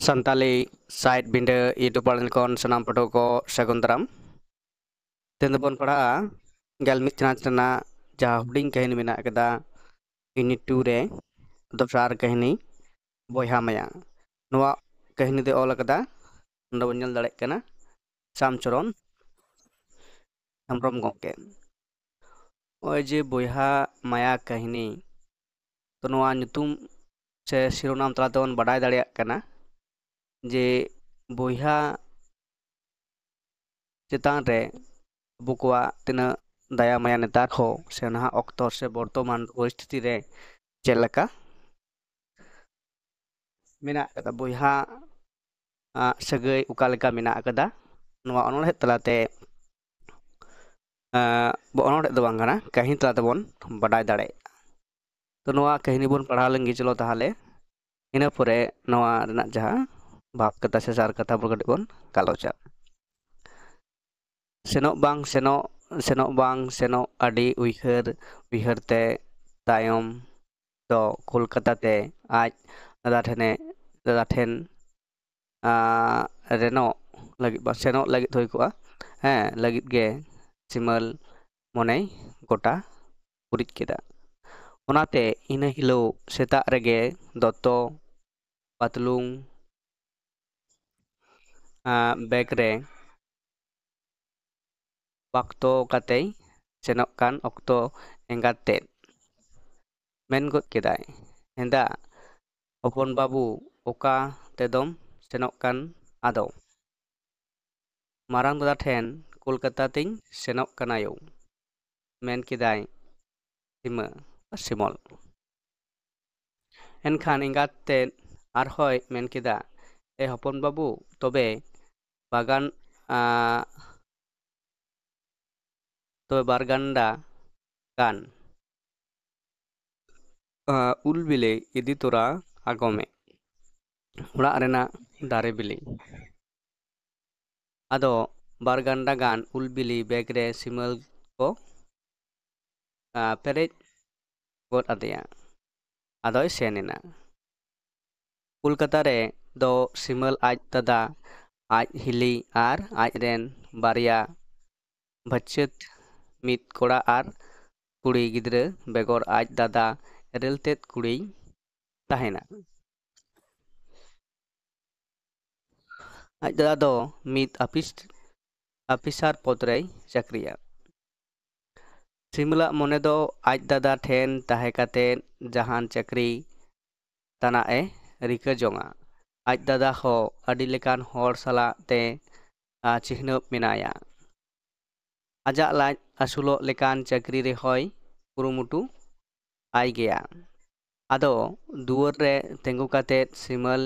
Santali side binder itu paling kon senam protoko saguntaram. Tentu pun pada galmit cina jahuding kahini mina kada ini ture atau sar kahini boyha maya. Noa kahini de ola kada nda bunyal dalek kana samcoron amrom gongke. Oje boyha maya kahini to noa nyutum se sironam telaton badai dalek kana je boyha चितान रे बुकवा तना दया माया नेतार हो से नहा अक्तर से वर्तमान परिस्थिति रे चेलका मेना कदा बुहा सगै उकालेका मेना कदा नवा अनोल तलाते अनोल दो बांग कना कहीं तलाते बोन बडाय दाड़े तो नवा कहिनी बोन पढ़ा लेंगे चलो ताहले इना परे नवा रना जहा बाप कथा से सार कथा बोन बोन गालोचा senok bang senok adi uihar te tayom do Kolkata te aj dada then reno lagi ba senok lagi thoi ko lagi ge simal monei gota purit keda onate ina hilo seta rege dotto patlung bag re waktu katei senok kan okto engate men got kedai henda opon babu oka tedom senok kan ado marang dada then Kolkata ting senok kanayo men kedai sima simol enkhan engate arhoi men keda hopon babu tobe bagan to barganda gan ulbile idi tora agome ura arena dare bili ado barganda gan ulbili begre simal ko peret got adya adoy senena Kolkata re do simal aj tada aj hili ar aj ren baria bachet mit koda ar kuri gidre begor aj dada reltet kuri tahena aj dada do mit apisar podrei chakriya simula mone do aj dada then tahe kate jahan chakri tana e rika jonga aj dada ho adi lekan hor sala te chihnop minaya ajak laj asulo lekan chakri re hoy kurumutu ai gea ado duor re tengu kate simal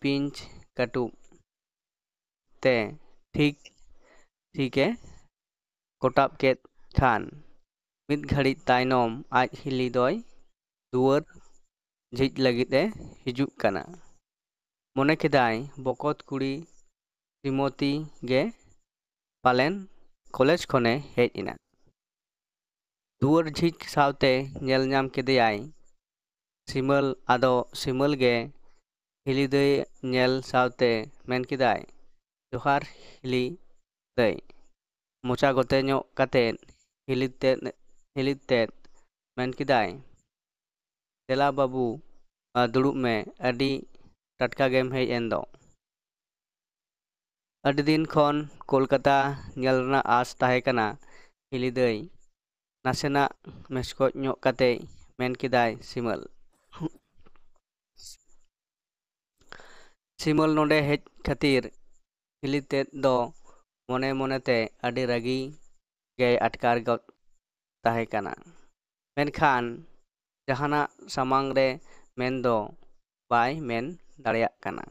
pinch katu te ठीक है kotap ket khan mit ghadi tainom aj hili doy duor jhij lagit e hijuk kana mone kedai bokot kuri Timothy ge palen college khone hej ina duor jhij saute nyel nyam kedai simal ado simal ge hili de nyel saute men kedai johar hili dei mocha gote nyok katen hilite men kedai tela babu durup me adi tatka game hej endo adi din khon Kolkata nyel na as tahe kana hili dei nasena meskot nyok kate men kedai simal nonde hej khatir hilite do mone monete adi ragi ge atkar got tahe kana menkhan jahana samang re men do bai men dareyak kana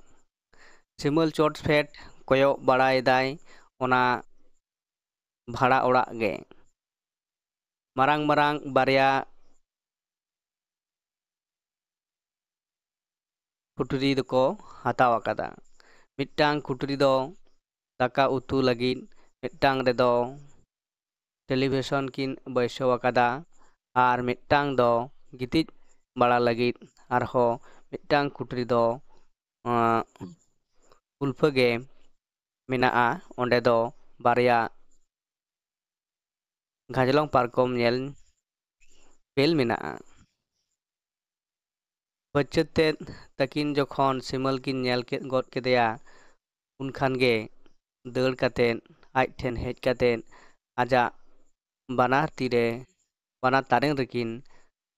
simal chot fet koyo barai dai ona bhara orak ge marang barya kuturi doko hataw akada mittang kuturi do daka utu lagin mittang redo television kin baisho akada ar mittang do gitij bala lagit arho mittang kuturi do ᱩᱞᱯᱷᱟᱹ ᱜᱮ ᱢᱮᱱᱟᱜᱼᱟ ᱚᱸᱰᱮ ᱫᱚ ᱵᱟᱨᱭᱟ ᱜᱷᱟᱡᱞᱚᱝ ᱯᱟᱨᱠᱚᱢ ᱧᱮᱞ ᱯᱮᱞ ᱢᱮᱱᱟᱜᱼᱟ ᱯᱟᱹᱪᱟᱹᱫ ᱛᱮᱫ ᱛᱟᱹᱠᱤᱱ ᱡᱚᱠᱷᱚᱱ ᱥᱤᱢᱟᱹᱞ ᱠᱤᱱ ᱧᱮᱞ ᱜᱚᱫ ᱠᱮᱫᱮᱭᱟ ᱩᱱᱠᱷᱟᱱ ᱜᱮ ᱫᱟᱹᱲ ᱠᱟᱛᱮᱫ ᱟᱡ ᱴᱷᱮᱱ ᱦᱮᱡ ᱠᱟᱛᱮᱫ ᱟᱡᱟᱜ ᱵᱟᱱᱟᱨ ᱛᱤᱨᱮ ᱵᱟᱱᱟᱨ ᱛᱟᱨᱮᱱ ᱨᱮᱠᱤᱱ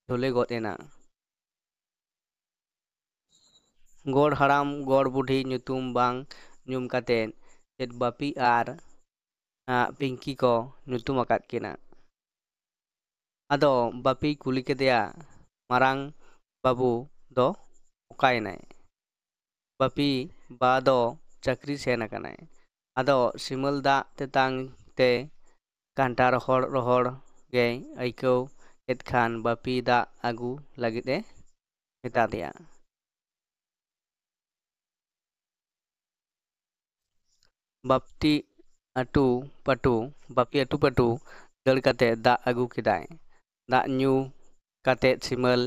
ᱡᱷᱚᱞᱮ ᱜᱚᱫ ᱮᱱᱟ ᱜᱚᱲ ᱦᱟᱲᱟᱢ ᱜᱚᱲ ᱵᱩᱰᱷᱤ ᱧᱩᱛᱩᱢ ᱵᱟᱝ ᱧᱩᱢ ᱠᱟᱛᱮᱫ ᱪᱮᱫ ᱵᱟᱯᱤ ᱟᱨ ᱯᱤᱝᱠᱤ ᱠᱚ ᱧᱩᱛᱩᱢ ᱟᱠᱟᱫ ᱠᱤᱱᱟ ᱟᱫᱚ ᱵᱟᱯᱤᱭ ᱠᱩᱞᱤ ᱠᱮᱫᱮᱭᱟ ᱢᱟᱨᱟᱝ ᱵᱟᱹᱵᱩ ᱫᱚ ᱚᱠᱟᱭᱮᱱᱟᱭ ᱵᱟᱯᱤ ᱵᱟ ᱫᱚ ᱪᱟᱹᱠᱨᱤ ᱥᱮᱱ ᱟᱠᱟᱱᱟᱭ ᱟᱫᱚ ᱥᱤᱢᱟᱹᱞ ᱫᱟᱜ ᱛᱮᱛᱟᱝ ᱛᱮ ᱠᱟᱱᱴᱟ ᱨᱚᱦᱚᱲ ᱨᱚᱦᱚᱲ ᱜᱮᱭ ᱟᱹᱭᱠᱟᱹᱣ ᱮᱫ ᱠᱷᱟᱱ ᱵᱟᱯᱤ ᱫᱟᱜ ᱟᱹᱜᱩ ᱞᱟᱹᱜᱤᱫ ᱮ ᱢᱮᱛᱟ ᱫᱮᱭᱟ ᱵᱟᱯᱤ ᱟᱹᱴᱩ ᱯᱟᱹᱴᱩ ᱫᱟᱹᱲ ᱠᱟᱛᱮᱫ ᱫᱟᱜ ᱟᱹᱜᱩ ᱠᱮᱫᱟᱭ ᱫᱟᱜ ᱧᱩ ᱠᱟᱛᱮᱫ ᱥᱤᱢᱟᱹᱞ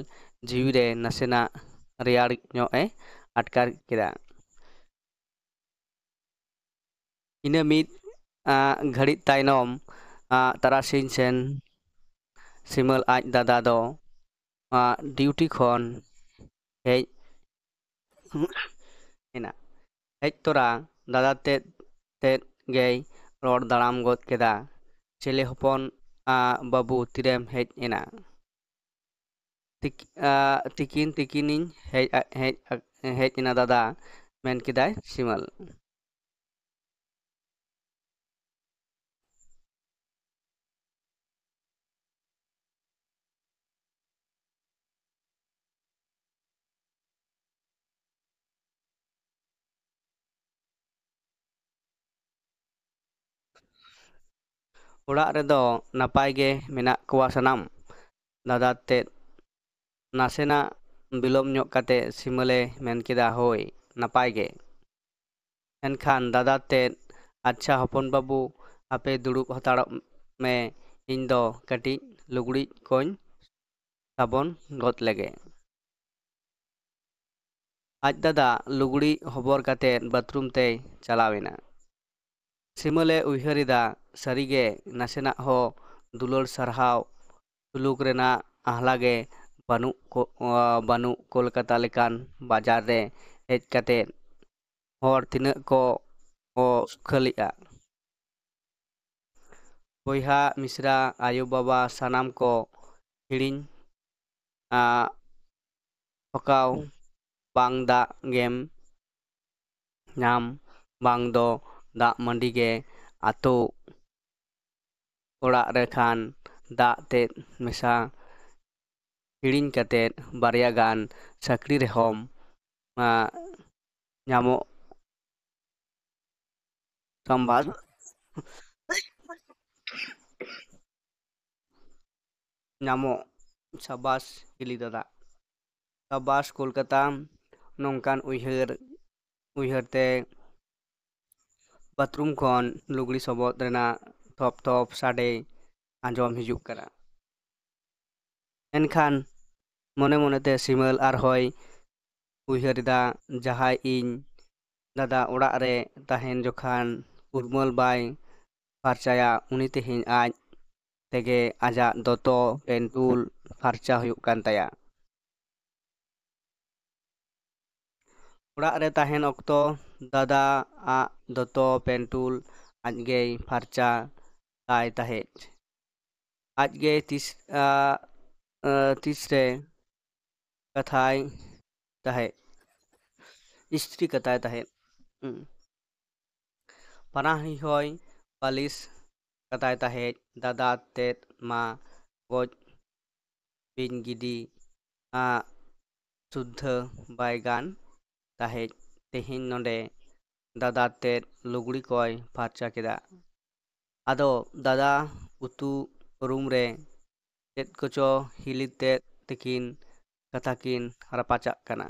ᱡᱤᱣᱤᱨᱮ ᱱᱟᱥᱮᱱᱟᱜ ᱨᱮᱭᱟᱲ ᱧᱚᱜ ᱮ ᱟᱴᱠᱟᱨ ᱠᱮᱫᱟ ᱤᱱᱟᱹ ᱢᱤᱫ ᱜᱷᱟᱹᱲᱤᱡ ᱛᱟᱭᱱᱚᱢ ᱛᱟᱨᱟᱥᱤᱧ ᱥᱮᱱ ᱥᱤᱢᱟᱹᱞ ᱟᱡ ᱫᱟᱫᱟ ᱫᱚ ᱰᱤᱭᱩᱴᱤ ᱠᱷᱚᱱ ᱦᱮᱡ ᱮᱱᱟ ᱦᱮᱡ ᱛᱚᱨᱟ ᱫᱟᱫᱟ ᱛᱮᱫ ᱜᱮᱭ ᱨᱚᱲ ᱫᱟᱲᱟᱢ ᱜᱚᱫ ᱠᱮᱫᱟ ᱪᱮᱞᱮ ᱦᱚᱯᱚᱱ ᱵᱟᱹᱵᱩ ᱛᱤᱨᱮᱢ ᱦᱮᱡ ᱮᱱᱟ ᱛᱤᱠᱤᱱᱤᱧ ᱦᱮᱡ ᱮᱱᱟ ᱫᱟᱫᱟ ᱢᱮᱱ ᱠᱮᱫᱟᱭ ᱥᱤᱢᱟᱹᱞ ᱚᱲᱟᱜ ᱨᱮᱫᱚ ᱱᱟᱯᱟᱭ ᱜᱮ ᱢᱮᱱᱟᱜ ᱠᱚᱣᱟ ᱥᱟᱱᱟᱢ ᱫᱟᱫᱟ ᱛᱮᱫ ᱱᱟᱥᱮᱱᱟᱜ ᱵᱤᱞᱚᱢ ᱧᱚᱜ ᱠᱟᱛᱮ ᱥᱤᱢᱟᱹᱞᱮ ᱢᱮᱱ ᱠᱮᱫᱟ ᱦᱳᱭ ᱱᱟᱯᱟᱭ ᱜᱮ ᱮᱱᱠᱷᱟᱱ ᱫᱟᱫᱟ ᱛᱮᱫ ᱟᱪᱪᱷᱟ ᱦᱚᱯᱚᱱ ᱵᱟᱹᱵᱩ ᱟᱯᱮ ᱫᱩᱲᱩᱵ ᱦᱟᱛᱟᱲᱚᱜ ᱢᱮ ᱤᱧ ᱫᱚ ᱠᱟᱹᱴᱤᱡ ᱞᱩᱜᱽᱲᱤᱡ ᱠᱚᱧ ᱥᱟᱵᱚᱱ ᱜᱚᱫ ᱞᱮᱜᱮ ᱟᱡ ᱫᱟᱫᱟ ᱞᱩᱜᱽᱲᱤ ᱦᱚᱵᱚᱨ ᱠᱟᱛᱮᱫ ᱵᱟᱛᱷᱨᱩᱢ ᱛᱮᱭ ᱪᱟᱞᱟᱣ ᱮᱱᱟ ᱥᱤᱢᱟᱹᱞᱮ ᱩᱭᱦᱟᱹᱨᱮᱫᱟ ᱥᱟᱹᱨᱤᱜᱮ ᱱᱟᱥᱮᱱᱟᱜ ᱦᱚᱸ ᱫᱩᱞᱟᱹᱲ ᱥᱟᱨᱦᱟᱣ ᱥᱩᱞᱩᱠ ᱨᱮᱱᱟᱜ ᱟᱦᱞᱟᱜᱮ ᱵᱟᱹᱱᱩᱜ ᱠᱳᱞᱠᱟᱛᱟ ᱞᱮᱠᱟᱱ ᱵᱟᱡᱟᱨ ᱨᱮ ᱦᱮᱡ ᱠᱟᱛᱮᱫ ᱦᱚᱲ ᱛᱤᱱᱟᱹᱜ ᱠᱚ ᱥᱩᱠᱷᱟᱹᱞᱤᱜᱼᱟ ᱵᱚᱭᱦᱟ ᱢᱤᱥᱨᱟ ᱟᱭᱳᱼᱵᱟᱵᱟ ᱥᱟᱱᱟᱢ ᱠᱚ ᱦᱤᱲᱤᱧ ᱴᱷᱚᱠᱟᱣ ᱵᱟᱝ ᱫᱟᱜ ᱜᱮᱢ ᱧᱟᱢ ᱵᱟᱝ ᱫᱚ ᱫᱟᱜ ᱢᱟᱹᱰᱤ ᱜᱮ ᱟᱛᱳ ᱚᱲᱟᱜ ᱨᱮ ᱠᱷᱟᱱ ᱫᱟᱜ ᱛᱮᱫ ᱢᱮᱥᱟ ᱦᱤᱲᱤᱧ ᱠᱟᱛᱮᱫ ᱵᱟᱨᱭᱟ ᱜᱟᱱ ᱥᱟᱹᱠᱲᱤ ᱨᱮᱦᱚᱸᱢ ᱧᱟᱢᱚᱜ ᱥᱟᱢᱵᱟᱫ ᱧᱟᱢᱚᱜ ᱥᱟᱵᱟᱥ ᱦᱤᱞᱤ ᱫᱟᱫᱟ ᱥᱟᱵᱟᱥ ᱠᱳᱞᱠᱟᱛᱟ ᱱᱚᱝᱠᱟᱱ ᱩᱭᱦᱟᱹᱨ ᱛᱮ ᱵᱟᱛᱷᱨᱩᱢ ᱠᱷᱚᱱ ᱞᱩᱜᱽᱲᱤ ᱥᱚᱵᱚᱫ ᱨᱮᱱᱟᱜ ᱛᱷᱚᱯ ᱛᱷᱚᱯ ᱥᱟᱰᱮ ᱟᱸᱡᱚᱢ ᱦᱤᱡᱩᱜ ᱠᱟᱱᱟ ᱮᱱᱠᱷᱟᱱ ᱢᱚᱱᱮ ᱢᱚᱱᱮᱛᱮ ᱥᱤᱢᱟᱹᱞ ᱟᱨᱦᱚᱸᱭ ᱩᱭᱦᱟᱹᱨᱮᱫᱟ ᱡᱟᱦᱟᱸᱭ ᱤᱧ ᱫᱟᱫᱟ ᱚᱲᱟᱜ ᱨᱮ ᱛᱟᱦᱮᱱ ᱡᱚᱠᱷᱟᱱ ᱩᱨᱢᱟᱹᱞ ᱵᱟᱭ ᱯᱷᱟᱨᱪᱟᱭᱟ ᱩᱱᱤ ᱛᱮᱦᱮᱧ ᱟᱡ ᱛᱮᱜᱮ ᱟᱡᱟᱜ ᱫᱚᱛᱚ ᱯᱮᱱᱴᱩᱞ ᱯᱷᱟᱨᱪᱟ ᱦᱩᱭᱩᱜ ᱠᱟᱱ ᱛᱟᱭᱟ ᱚᱲᱟᱜ ᱨᱮ ᱛᱟᱦᱮᱱ ᱚᱠᱛᱚ ᱫᱟᱫᱟ ᱟᱜ ᱫᱚᱛᱚ ᱯᱮᱱᱴᱩᱞ ᱟᱡᱜᱮᱭ ᱯᱷᱟᱨᱪᱟ ᱛᱟᱭ ᱛᱟᱦᱮᱸᱫ ᱟᱡᱜᱮ ᱛᱤᱥᱨᱮ ᱠᱟᱛᱷᱟᱭ ᱛᱟᱦᱮᱸᱫ ᱤᱥᱛᱨᱤ ᱠᱟᱛᱟᱭ ᱛᱟᱦᱮᱸᱫ ᱯᱟᱱᱟᱦᱤ ᱦᱚᱭ ᱯᱟᱹᱞᱤᱥ ᱠᱟᱛᱟᱭ ᱛᱟᱦᱮᱸᱫ ᱫᱟᱫᱟ ᱛᱮᱫ ᱢᱟ ᱜᱚᱡ ᱵᱤᱧ ᱜᱤᱰᱤ ᱥᱩᱫᱽᱫᱷᱟᱹ ᱵᱟᱭ ᱜᱟᱱ ᱛᱟᱦᱮᱸᱫ ᱛᱮᱦᱮᱧ ᱱᱚᱰᱮ ᱫᱟᱫᱟ ᱛᱮᱫ ᱞᱩᱜᱽᱲᱤ ᱠᱚᱭ ᱯᱷᱟᱨᱪᱟ ᱠᱮᱫᱟ ᱟᱫᱚ ᱫᱟᱫᱟ ᱩᱛᱩ ᱨᱩᱢ ᱨᱮ ᱪᱮᱫ ᱠᱚᱪᱚ ᱦᱤᱞᱤ ᱛᱮᱫ ᱛᱤᱠᱤᱱ ᱠᱟᱛᱷᱟ ᱠᱤᱱ ᱨᱟᱯᱟᱪᱟᱜ ᱠᱟᱱᱟ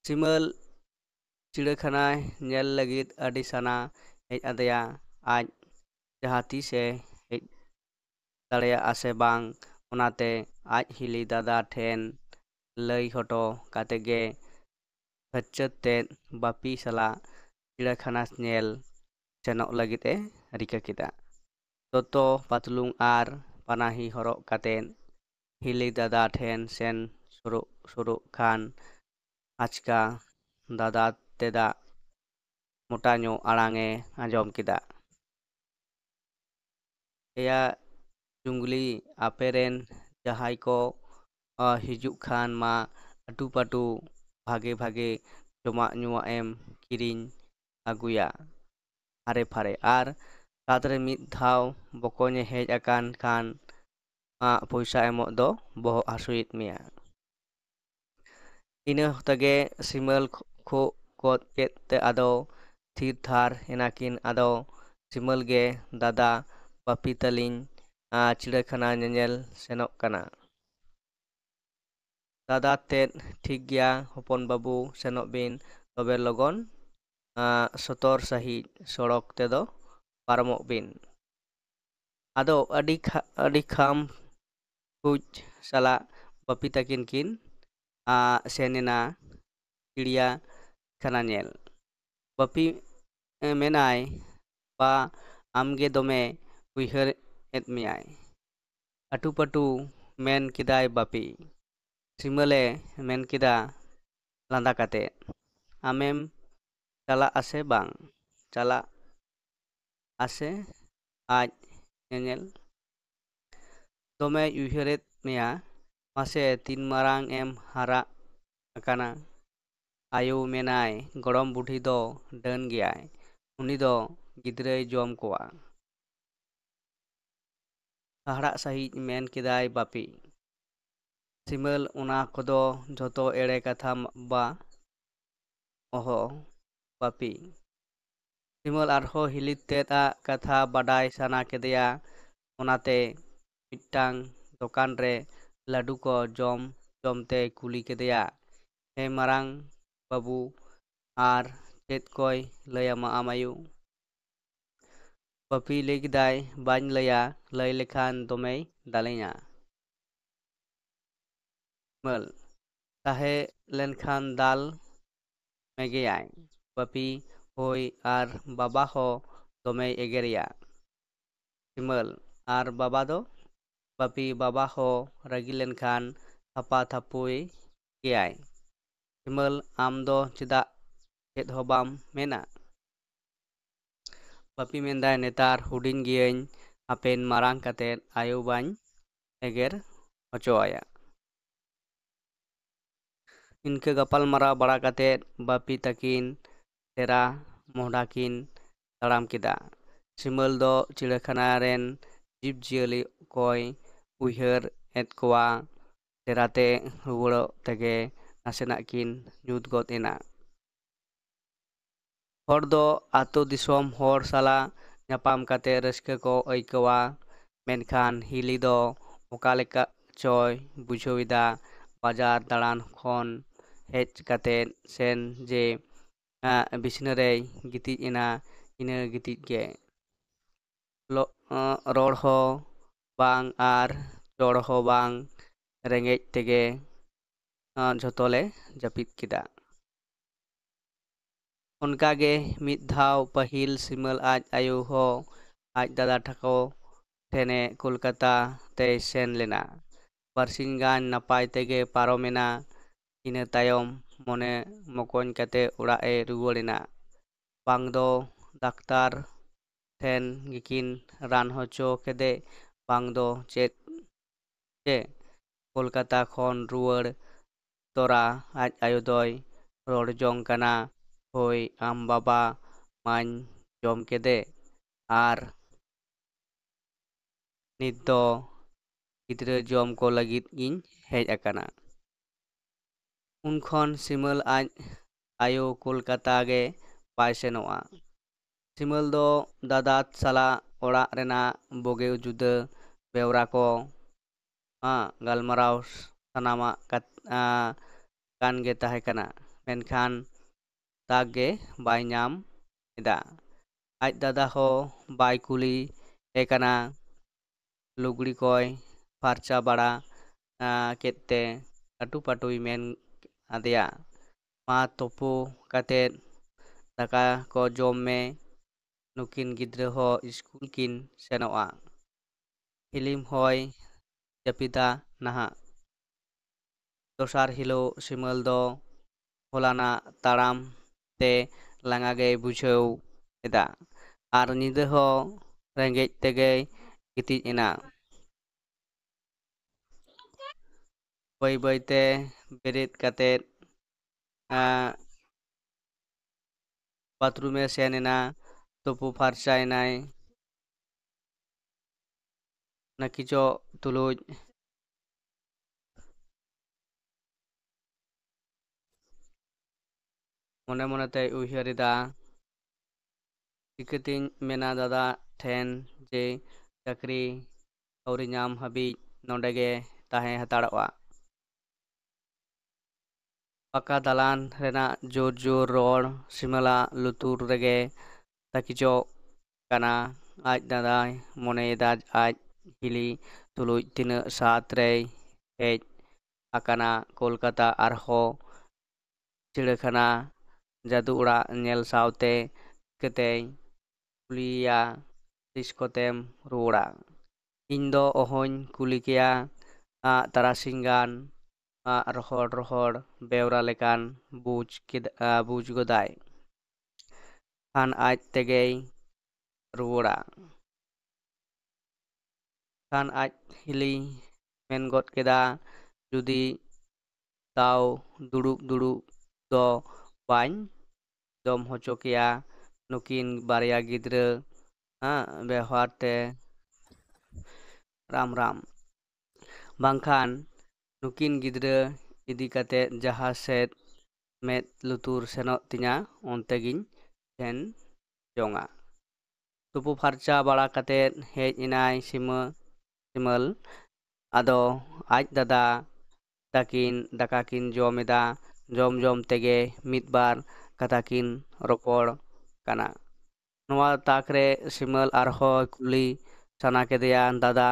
ᱥᱤᱢᱟᱹᱞ ᱪᱤᱲᱤᱭᱟᱠᱷᱟᱱᱟ ᱧᱮᱞ ᱞᱟᱹᱜᱤᱫ ᱟᱹᱰᱤ ᱥᱟᱱᱟ ᱦᱮᱡ ᱟᱫᱮᱭᱟ ᱟᱡ ᱡᱟᱦᱟᱸ ᱛᱤᱥᱮ ᱦᱮᱡ ᱫᱟᱲᱮᱭᱟᱜᱼᱟ ᱥᱮ ᱵᱟᱝ ᱚᱱᱟᱛᱮ ᱟᱡ ᱦᱤᱞᱤ ᱫᱟᱫᱟ ᱴᱷᱮᱱ ᱞᱟᱹᱭ ᱦᱚᱴᱚ ᱠᱟᱛᱮ ᱜᱮ ᱯᱷᱟᱹᱪᱟᱹᱫ ᱛᱮᱫ ᱵᱟᱯᱤ ᱥᱟᱞᱟᱜ ᱪᱤᱲᱤᱭᱟᱠᱷᱟᱱᱟ ᱧᱮᱞ ᱥᱮᱱᱚᱜ ᱞᱟᱹᱜᱤᱫ ᱮ ᱨᱤᱠᱟᱹ ᱠᱮᱫᱟ᱾ ᱫᱚᱛᱚ ᱯᱟᱛᱞᱩᱝ ᱟᱨ ᱯᱟᱱᱟᱦᱤ ᱦᱚᱨᱚᱜ ᱠᱟᱛᱮᱫ ᱦᱤᱞᱤ ᱫᱟᱫᱟ ᱴᱷᱮᱱ ᱥᱮᱱ ᱥᱩᱨᱩᱜ ᱠᱷᱟᱱ ᱟᱪᱠᱟ ᱫᱟᱫᱟ ᱛᱮᱫᱟᱜ ᱢᱚᱴᱟ ᱧᱚᱜ ᱟᱲᱟᱝ ᱮ ᱟᱸᱡᱚᱢ ᱠᱮᱫᱟ᱾ ᱮᱭᱟ ᱡᱩᱝᱞᱤ, ᱟᱯᱮᱨᱮᱱ ᱡᱟᱦᱟᱸᱭ ᱠᱚ ᱦᱤᱡᱩᱜ ᱠᱷᱟᱱ ᱢᱟ ᱟᱹᱴᱩ ᱯᱟᱹᱴᱩ ᱵᱷᱟᱜᱮ ᱵᱷᱟᱜᱮ ᱡᱚᱢᱟᱜ ᱧᱩᱣᱟᱜ ᱮᱢ ᱠᱤᱨᱤᱧ ᱟᱹᱜᱩᱭᱟ ᱯᱷᱟᱨᱮ ᱯᱷᱟᱨᱮ, ᱟᱨ ᱥᱟᱛᱨᱮ ᱢᱤᱫ ᱫᱷᱟᱣ ᱵᱚᱠᱚᱧᱮ ᱦᱮᱡ ᱟᱠᱟᱱ ᱠᱷᱟᱱ ᱯᱚᱭᱥᱟ ᱮᱢᱚᱜ ᱫᱚ ᱵᱚᱦᱚᱜ ᱦᱟᱹᱥᱩᱭᱮᱫ ᱢᱮᱭᱟ᱾ ᱤᱱᱟᱹ ᱛᱮᱜᱮ ᱥᱤᱢᱟᱹᱞ ᱠᱷᱳᱜ ᱜᱚᱫ ᱠᱮᱫ ᱛᱮ ᱟᱫᱚ ᱛᱷᱤᱨ ᱛᱷᱟᱨ ᱮᱱᱟᱠᱤᱱ᱾ ᱟᱫᱚ ᱥᱤᱢᱟᱹᱞ ᱜᱮ, ᱫᱟᱫᱟ ᱵᱟᱹᱯᱤ ᱛᱟᱹᱞᱤᱧ ᱪᱤᱲᱤᱭᱟᱠᱷᱟᱱᱟ ᱧᱮᱧᱮᱞ ᱥᱮᱱᱚᱜ ᱠᱟᱱᱟ᱾ ᱫᱟᱫᱟ ᱛᱮᱫ, ᱴᱷᱤᱠ ᱜᱮᱭᱟ ᱦᱚᱯᱚᱱ ᱵᱟᱹᱵᱩ ᱥᱮᱱᱚᱜ ᱵᱤᱱ, ᱛᱚᱵᱮ ᱞᱚᱜᱚᱱ ᱥᱚᱛᱚᱨ ᱥᱟᱺᱦᱤᱡ ᱥᱚᱲᱚᱠ ᱛᱮᱫᱚ ᱯᱟᱨᱚᱢᱚᱜ ᱵᱤᱱ᱾ ᱟᱫᱚ ᱟᱹᱰᱤ ᱠᱷᱟᱢ ᱠᱷᱩᱡ ᱥᱟᱞᱟᱜ ᱵᱟᱹᱯᱤ ᱛᱟᱹᱠᱤᱱ ᱠᱤᱱ ᱥᱮᱱ ᱮᱱᱟ ᱪᱤᱲᱤᱭᱟᱠᱷᱟᱱᱟ ᱧᱮᱞ᱾ ᱵᱟᱹᱯᱤ ᱢᱮᱱᱟᱭ, ᱵᱟ ᱟᱢᱜᱮ ᱫᱚᱢᱮ ᱩᱭᱦᱟᱹᱨ ᱮᱫ ᱢᱮᱭᱟᱭ, ᱟᱹᱴᱩ ᱯᱟᱹᱴᱩ ᱢᱮᱱ ᱠᱮᱫᱟᱭ ᱵᱟᱹᱯᱤ᱾ ᱥᱤᱢᱟᱹᱞᱮ ᱢᱮᱱ ᱠᱮᱫᱟ ᱞᱟᱸᱫᱟ ᱠᱟᱛᱮᱫ, ᱟᱢᱮᱢ ᱪᱟᱞᱟᱜ ᱟᱥᱮ ᱵᱟᱝ? ᱪᱟᱞᱟᱜ ᱟᱥᱮ ᱟᱡ ᱧᱮᱧᱮᱞ? ᱫᱚᱢᱮᱭ ᱩᱭᱦᱟᱹᱨᱮᱫ ᱢᱮᱭᱟ, ᱢᱟᱥᱮ ᱛᱤᱱ ᱢᱟᱨᱟᱝ ᱮᱢ ᱦᱟᱨᱟ ᱟᱠᱟᱱᱟ? ᱟᱭᱳ ᱢᱮᱱᱟᱭ, ᱜᱚᱲᱚᱢ ᱵᱩᱰᱷᱤ ᱫᱚ ᱰᱟᱹᱱ ᱜᱮᱭᱟᱭ, ᱩᱱᱤ ᱫᱚ ᱜᱤᱫᱽᱨᱟᱹᱭ ᱡᱚᱢ ᱠᱚᱣᱟ᱾ ᱦᱟᱦᱟᱲᱟᱜ ᱥᱟᱺᱦᱤᱡ ᱢᱮᱱ ᱠᱮᱫᱟᱭ ᱵᱟᱹᱯᱤ᱾ ᱥᱤᱢᱟᱹᱞ, ᱚᱱᱟ ᱠᱚᱫᱚ ᱡᱷᱚᱛᱚ ᱮᱲᱮ ᱠᱟᱛᱷᱟ ᱵᱟ ᱚᱦᱚ ᱵᱟᱹᱯᱤ᱾ ᱥᱤᱢᱟᱹᱞ ᱟᱨᱦᱚᱸ ᱦᱤᱞᱤ ᱛᱮᱫ ᱟᱜ ᱠᱟᱛᱷᱟ ᱵᱟᱰᱟᱭ ᱥᱟᱱᱟ ᱠᱮᱫᱮᱭᱟ᱾ ᱚᱱᱟᱛᱮ ᱢᱤᱫᱴᱟᱝ ᱫᱚᱠᱟᱱ ᱨᱮ ᱞᱟᱹᱰᱩ ᱠᱚ ᱡᱚᱢ ᱡᱚᱢᱛᱮᱭ ᱠᱩᱞᱤ ᱠᱮᱫᱮᱭᱟ, ᱦᱮ ᱢᱟᱨᱟᱝ ᱵᱟᱹᱵᱩ, ᱟᱨ ᱪᱮᱫ ᱠᱚᱭ ᱞᱟᱹᱭᱟᱢᱟ ᱟᱢ ᱟᱭᱳ? ᱵᱟᱹᱯᱤ ᱞᱟᱹᱭ ᱠᱮᱫᱟᱭ, ᱵᱟᱹᱧ ᱞᱟᱹᱭᱟ, ᱞᱟᱹᱭ ᱞᱮᱠᱷᱟᱱ ᱫᱚᱢᱮᱭ ᱫᱟᱞᱮᱧᱟ᱾ ᱥᱤᱢᱟᱹᱞ, ᱛᱟᱦᱮᱸ ᱞᱮᱱᱠᱷᱟᱱ ᱫᱟᱞ ᱢᱮᱜᱮᱭᱟᱭ᱾ ᱵᱟᱹᱯᱤ, ᱦᱳᱭ, ᱟᱨ ᱵᱟᱵᱟ ᱦᱚᱸ ᱫᱚᱢᱮᱭ ᱮᱜᱮᱨᱮᱭᱟ᱾ ᱥᱤᱢᱟᱹᱞ, ᱟᱨ ᱵᱟᱵᱟ ᱫᱚ? ᱵᱟᱹᱯᱤ, ᱵᱟᱵᱟ ᱦᱚᱸ ᱨᱟᱹᱜᱤ ᱞᱮᱱᱠᱷᱟᱱ ᱛᱷᱟᱯᱟ ᱛᱷᱟᱹᱯᱩᱭ ᱜᱮᱭᱟᱭ᱾ ᱥᱤᱢᱟᱹᱞ, ᱟᱢ ᱫᱚ ᱪᱮᱫᱟᱜ ᱪᱮᱫ ᱦᱚᱸ ᱵᱟᱢ ᱢᱮᱱᱟ? ᱵᱟᱹᱯᱤ ᱢᱮᱱᱫᱟᱭ, ᱱᱮᱛᱟᱨ ᱦᱩᱰᱤᱧ ᱜᱤᱭᱟᱹᱧ, ᱦᱟᱯᱮᱱ ᱢᱟᱨᱟᱝ ᱠᱟᱛᱮᱫ ᱟᱭᱳ ᱵᱟᱹᱧ ᱮᱜᱮᱨ ᱦᱚᱪᱚᱣᱟᱭᱟ᱾ ᱤᱱᱠᱟᱹ ᱜᱟᱯᱟᱞᱢᱟᱨᱟᱣ ᱵᱟᱲᱟ ᱠᱟᱛᱮᱫ ᱵᱟᱹᱯᱤ ᱛᱟᱹᱠᱤᱱ ᱰᱮᱨᱟ ᱢᱚᱦᱰᱟ ᱠᱤᱱ ᱛᱟᱲᱟᱢ ᱠᱮᱫᱟ᱾ ᱥᱤᱢᱟᱹᱞ ᱫᱚ ᱪᱤᱲᱤᱭᱟᱠᱷᱟᱱᱟ ᱨᱮᱱ ᱡᱤᱵᱽᱼᱡᱤᱭᱟᱹᱞᱤ ᱠᱚᱭ ᱩᱭᱦᱟᱹᱨ ᱮᱫ ᱠᱚᱣᱟ᱾ ᱰᱮᱨᱟᱛᱮ ᱨᱩᱣᱟᱹᱲᱚᱜ ᱛᱮᱜᱮ ᱱᱟᱥᱮᱱᱟᱜ ᱠᱤᱱ ᱧᱩᱛ ᱜᱚᱫ ᱮᱱᱟ᱾ ᱦᱚᱲ ᱫᱚ ᱟᱛᱳ ᱫᱤᱥᱚᱢ ᱦᱚᱲ ᱥᱟᱞᱟᱜ ᱧᱟᱯᱟᱢ ᱠᱟᱛᱮ ᱨᱟᱹᱥᱠᱟᱹ ᱠᱚ ᱟᱹᱭᱠᱟᱹᱣᱟ᱾ ᱢᱮᱱᱠᱷᱟᱱ ᱦᱤᱞᱤ ᱫᱚ ᱚᱠᱟ ᱞᱮᱠᱟ ᱪᱚᱭ ᱵᱩᱡᱷᱟᱹᱣ ᱮᱫᱟ, ᱵᱟᱡᱟᱨ ᱫᱟᱬᱟᱱ ᱠᱷᱚᱱ ᱦᱮᱡ ᱠᱟᱛᱮᱫ ᱥᱮᱱ ᱡᱮ ᱵᱤᱪᱷᱱᱟᱹ ᱨᱮᱭ ᱜᱤᱛᱤᱡ ᱮᱱᱟ, ᱤᱱᱟᱹ ᱜᱤᱛᱤᱡ ᱜᱮ᱾ ᱨᱚᱲ ᱦᱚᱸ ᱵᱟᱝ ᱟᱨ ᱪᱚᱲ ᱦᱚᱸ ᱵᱟᱝ, ᱨᱮᱸᱜᱮᱡ ᱛᱮᱜᱮ ᱡᱷᱚᱛᱚᱞᱮ ᱡᱟᱹᱯᱤᱫ ᱠᱮᱫᱟ᱾ ᱚᱱᱠᱟᱜᱮ ᱢᱤᱫ ᱫᱷᱟᱣ ᱯᱟᱹᱦᱤᱞ ᱥᱤᱢᱟᱹᱞ ᱟᱡ ᱟᱭᱳ ᱦᱚᱸ ᱟᱡ ᱫᱟᱫᱟ ᱛᱟᱠᱚ ᱴᱷᱮᱱᱮ ᱠᱳᱞᱠᱟᱛᱟ ᱛᱮᱭ ᱥᱮᱱ ᱞᱮᱱᱟ᱾ ᱵᱟᱨᱥᱤᱧ ᱜᱟᱱ ᱱᱟᱯᱟᱭ ᱛᱮᱜᱮ ᱯᱟᱨᱚᱢᱮᱱᱟ᱾ ᱤᱱᱟᱹ ᱛᱟᱭᱚᱢ ᱢᱚᱱᱮ ᱢᱚᱠᱚᱧ ᱠᱟᱛᱮ ᱚᱲᱟᱜ ᱮ ᱨᱩᱣᱟᱹᱲ ᱮᱱᱟ᱾ ᱵᱟᱝ ᱫᱚ ᱰᱟᱠᱛᱟᱨ ᱴᱷᱮᱱ ᱜᱮᱠᱤᱱ ᱨᱟᱱ ᱦᱚᱪᱚ ᱠᱮᱫᱮ, ᱵᱟᱝ ᱫᱚ ᱪᱮᱫ ᱪᱮ᱾ ᱠᱳᱞᱠᱟᱛᱟ ᱠᱷᱚᱱ ᱨᱩᱣᱟᱹᱲ ᱛᱚᱨᱟ ᱟᱡ ᱟᱭᱳ ᱫᱚᱭ ᱨᱚᱲ ᱡᱚᱝ ᱠᱟᱱᱟ, ᱦᱳᱭ ᱟᱢ ᱵᱟᱵᱟ ᱢᱟᱧ ᱡᱚᱢ ᱠᱮᱫᱮ, ᱟᱨ ᱱᱤᱛ ᱫᱚ ᱜᱤᱫᱽᱨᱟᱹ ᱡᱚᱢ ᱠᱚ ᱞᱟᱹᱜᱤᱫ ᱤᱧ ᱦᱮᱡ ᱟᱠᱟᱱᱟ᱾ ᱩᱱ ᱠᱷᱚᱱ ᱥᱤᱢᱟᱹᱞ ᱟᱡ ᱟᱭᱳ ᱠᱳᱞᱠᱟᱛᱟ ᱜᱮ ᱵᱟᱭ ᱥᱮᱱᱚᱜᱼᱟ᱾ ᱥᱤᱢᱟᱹᱞ ᱫᱚ ᱫᱟᱫᱟ ᱥᱟᱞᱟᱜ ᱚᱲᱟᱜ ᱨᱮᱱᱟᱜ ᱵᱳᱜᱮ ᱡᱩᱫᱟᱹ ᱵᱮᱣᱨᱟ ᱠᱚ ᱜᱟᱞᱢᱟᱨᱟᱣ ᱥᱟᱱᱟᱢᱟᱜ ᱠᱟᱱ ᱜᱮ ᱛᱟᱦᱮᱸ ᱠᱟᱱᱟ, ᱢᱮᱱᱠᱷᱟᱱ ᱫᱟᱜ ᱜᱮ ᱵᱟᱭ ᱧᱟᱢ ᱮᱫᱟ᱾ ᱟᱡ ᱫᱟᱫᱟ ᱦᱚᱸ ᱵᱟᱭ ᱠᱩᱞᱤ ᱮ ᱠᱟᱱᱟ᱾ ᱞᱩᱜᱽᱲᱤ ᱠᱚᱭ ᱯᱷᱟᱨᱪᱟ ᱵᱟᱲᱟ ᱠᱮᱫᱛᱮ ᱟᱹᱴᱩ ᱯᱟᱹᱴᱩᱭ ᱢᱮᱱ ᱟᱫᱮᱭᱟ, ᱢᱟ ᱛᱳᱯᱳ ᱠᱟᱛᱮᱫ ᱫᱟᱠᱟ ᱠᱚ ᱡᱚᱢ ᱢᱮ, ᱱᱩᱠᱤᱱ ᱜᱤᱫᱽᱨᱟᱹ ᱦᱚᱸ ᱤᱥᱠᱩᱞ ᱠᱤᱱ ᱥᱮᱱᱚᱜᱼᱟ᱾ ᱦᱤᱞᱤᱢ ᱦᱚᱸᱭ ᱡᱟᱹᱯᱤᱫᱟ ᱱᱟᱦᱟᱜ᱾ ᱫᱚᱥᱟᱨ ᱦᱤᱞᱳᱜ ᱥᱤᱢᱟᱹᱞ ᱫᱚ ᱦᱚᱞᱟᱱᱟᱜ ᱛᱟᱲᱟᱢ ᱛᱮ ᱞᱟᱸᱜᱟ ᱜᱮᱭ ᱵᱩᱡᱷᱟᱹᱣ ᱮᱫᱟ ᱟᱨ ᱧᱤᱫᱟᱹ ᱦᱚᱸ ᱨᱮᱸᱜᱮᱡ ᱛᱮᱜᱮᱭ ᱜᱤᱛᱤᱡ ᱮᱱᱟ᱾ ᱵᱟᱹᱭ ᱵᱟᱹᱭᱛᱮ ᱵᱮᱨᱮᱫ ᱠᱟᱛᱮᱫ ᱵᱟᱛᱷᱨᱩᱢᱮ ᱥᱮᱱ ᱮᱱᱟ, ᱛᱩᱯᱩ ᱯᱷᱟᱨᱪᱟᱭᱮᱱᱟᱭ, ᱱᱟᱹᱠᱤᱪᱚᱜ ᱛᱩᱞᱩᱡ ᱢᱚᱱᱮ ᱢᱚᱱᱮᱛᱮᱭ ᱩᱭᱦᱟᱹᱨ ᱮᱫᱟ, ᱪᱤᱠᱟᱹᱛᱤᱧ ᱢᱮᱱᱟ ᱫᱟᱫᱟ ᱴᱷᱮᱱ ᱡᱮ ᱪᱟᱹᱠᱨᱤ ᱟᱹᱣᱨᱤ ᱧᱟᱢ ᱦᱟᱹᱵᱤᱡ ᱱᱚᱸᱰᱮ ᱜᱮ ᱛᱟᱦᱮᱸ ᱦᱟᱛᱟᱲᱚᱜᱼᱟ᱾ ᱯᱟᱠᱟ ᱫᱟᱞᱟᱱ ᱨᱮᱱᱟᱜ ᱡᱳᱨ ᱡᱳᱨ ᱨᱚᱲ ᱥᱤᱢᱟᱹᱞᱟᱜ ᱞᱩᱛᱩᱨ ᱨᱮᱜᱮ ᱛᱟᱹᱠᱤᱡᱚᱜ ᱠᱟᱱᱟ᱾ ᱟᱡ ᱫᱟᱫᱟᱭ ᱢᱚᱱᱮᱭᱮᱫᱟ ᱟᱡ ᱦᱤᱞᱤ ᱛᱩᱞᱩᱡ ᱛᱤᱱᱟᱹᱜ ᱥᱟᱛ ᱨᱮᱭ ᱦᱮᱡ ᱟᱠᱟᱱᱟ ᱠᱳᱞᱠᱟᱛᱟ ᱟᱨᱦᱚᱸ ᱪᱤᱲᱤᱭᱟᱠᱷᱟᱱᱟ ᱡᱟᱹᱫᱩ ᱚᱲᱟᱜ ᱧᱮᱞ ᱥᱟᱶᱛᱮ ᱪᱤᱠᱟᱹᱛᱮᱭ ᱠᱩᱞᱤᱭᱮᱭᱟ ᱛᱤᱥ ᱠᱚᱛᱮᱢ ᱨᱩᱣᱟᱹᱲᱟ? ᱤᱧ ᱫᱚ ᱚᱦᱚᱧ ᱠᱩᱞᱤ ᱠᱮᱭᱟ, ᱛᱟᱨᱟᱥᱤᱧ ᱜᱟᱱ ᱨᱚᱦᱚᱲ ᱨᱚᱦᱚᱲ ᱵᱮᱣᱨᱟ ᱞᱮᱠᱟᱱ ᱵᱩᱡᱽ ᱜᱚᱫᱟᱭ, ᱠᱷᱟᱱ ᱟᱡ ᱛᱮᱜᱮᱭ ᱨᱩᱣᱟᱹᱲᱟ᱾ ᱠᱷᱟᱱ ᱟᱡ ᱦᱤᱞᱤ ᱢᱮᱱ ᱜᱚᱫ ᱠᱮᱫᱟ, ᱡᱩᱫᱤ ᱛᱟᱣ ᱫᱩᱲᱩᱵ ᱫᱩᱲᱩᱵ ᱫᱚ ᱵᱟᱹᱧ ᱡᱚᱢ ᱦᱚᱪᱚ ᱠᱮᱭᱟ ᱱᱩᱠᱤᱱ ᱵᱟᱨᱭᱟ ᱜᱤᱫᱽᱨᱟᱹ ᱵᱮᱣᱦᱟᱨ ᱛᱮ ᱨᱟᱢ ᱨᱟᱢ, ᱵᱟᱝᱠᱷᱟᱱ ᱱᱩᱠᱤᱱ ᱜᱤᱫᱽᱨᱟᱹ ᱤᱫᱤ ᱠᱟᱛᱮᱫ ᱡᱟᱦᱟᱸ ᱥᱮᱫ ᱢᱮᱫ ᱞᱩᱛᱩᱨ ᱥᱮᱱᱚᱜ ᱛᱤᱧᱟ ᱚᱱᱛᱮᱜᱤᱧ ᱥᱮᱱ ᱡᱚᱝᱟ᱾ ᱛᱩᱯᱩ ᱯᱷᱟᱨᱪᱟ ᱵᱟᱲᱟ ᱠᱟᱛᱮᱫ ᱦᱮᱡ ᱮᱱᱟᱭ ᱥᱤᱢᱟᱹᱞ᱾ ᱟᱫᱚ ᱟᱡ ᱫᱟᱫᱟ ᱛᱟᱹᱠᱤᱱ ᱫᱟᱠᱟ ᱠᱤᱱ ᱡᱚᱢ ᱮᱫᱟ᱾ ᱡᱚᱢ ᱡᱚᱢ ᱛᱮᱜᱮ ᱢᱤᱫ ᱵᱟᱨ ᱠᱟᱛᱷᱟ ᱠᱤᱱ ᱨᱚᱯᱚᱲ ᱠᱟᱱᱟ᱾ ᱱᱚᱣᱟ ᱛᱟᱠᱨᱮ ᱥᱤᱢᱟᱹᱞ ᱟᱨᱦᱚᱸ ᱠᱩᱞᱤ ᱥᱟᱱᱟ ᱠᱮᱫᱮᱭᱟ, ᱫᱟᱫᱟ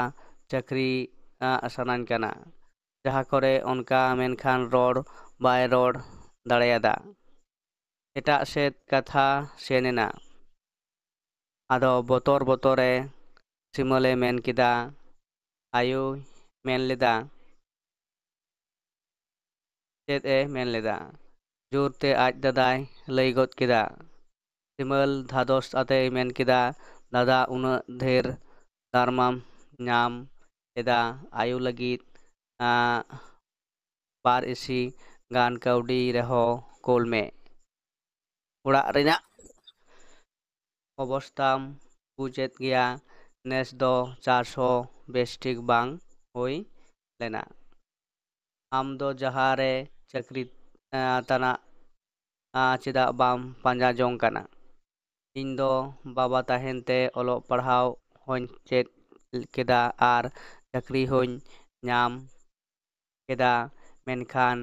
ᱪᱟᱹᱠᱨᱤ ᱥᱟᱱᱟᱧ ᱠᱟᱱᱟ ᱡᱟᱦᱟᱸ ᱠᱚᱨᱮ ᱚᱱᱠᱟ, ᱢᱮᱱᱠᱷᱟᱱ ᱨᱚᱲ ᱵᱟᱭ ᱨᱚᱲ ᱫᱟᱲᱮᱭᱟᱫᱟ᱾ ᱮᱴᱟᱜ ᱥᱮᱫ ᱠᱟᱛᱷᱟ ᱥᱮᱱ ᱮᱱᱟ᱾ ᱟᱫᱚ ᱵᱚᱛᱚᱨ ᱵᱚᱛᱚᱨᱮ ᱥᱤᱢᱟᱹᱞᱮ ᱢᱮᱱ ᱠᱮᱫᱟ, ᱟᱭᱳᱭ ᱢᱮᱱ ᱞᱮᱫᱟ᱾ ᱪᱮᱫ ᱮ ᱢᱮᱱ ᱞᱮᱫᱟ? ᱡᱳᱨᱛᱮ ᱟᱡ ᱫᱟᱫᱟᱭ ᱞᱟᱹᱭ ᱜᱚᱫ ᱠᱮᱫᱟ᱾ ᱥᱤᱢᱟᱹᱞ ᱫᱷᱟᱫᱚᱥ ᱟᱛᱮᱭ ᱢᱮᱱ ᱠᱮᱫᱟ, ᱫᱟᱫᱟ ᱩᱱᱟᱹᱜ ᱰᱷᱮᱨ ᱫᱟᱨᱢᱟᱢ ᱧᱟᱢ ᱮᱫᱟ, ᱟᱭᱳ ᱞᱟᱹᱜᱤᱫ 2 ᱤᱥᱤ ᱜᱟᱱ ᱠᱟᱹᱣᱰᱤ ᱨᱮᱦᱚᱸ ᱠᱳᱞ ᱢᱮ᱾ ᱚᱲᱟᱜ ᱨᱮᱱᱟᱜ ᱚᱵᱚᱥᱛᱟᱢ ᱵᱩᱡᱮᱫ ᱜᱮᱭᱟ, ᱱᱮᱥ ᱫᱚ ᱪᱟᱥ ᱦᱚᱸ ᱵᱮᱥᱴᱷᱤᱠ ᱵᱟᱝ ᱦᱩᱭ ᱞᱮᱱᱟ᱾ ᱟᱢ ᱫᱚ ᱡᱟᱦᱟᱸ ᱨᱮ ᱪᱟᱹᱠᱨᱤ ᱛᱟᱱᱟᱜ ᱪᱮᱫᱟᱜ ᱵᱟᱢ ᱯᱟᱸᱡᱟ ᱡᱚᱝ ᱠᱟᱱᱟ? ᱤᱧ ᱫᱚ ᱵᱟᱵᱟ ᱛᱟᱦᱮᱱ ᱛᱮ ᱚᱞᱚᱜ ᱯᱟᱲᱦᱟᱣ ᱦᱚᱧ ᱪᱮᱫ ᱠᱮᱫᱟ ᱟᱨ ᱪᱟᱹᱠᱨᱤ ᱦᱚᱧ ᱧᱟᱢ ᱠᱮᱫᱟ, ᱢᱮᱱᱠᱷᱟᱱ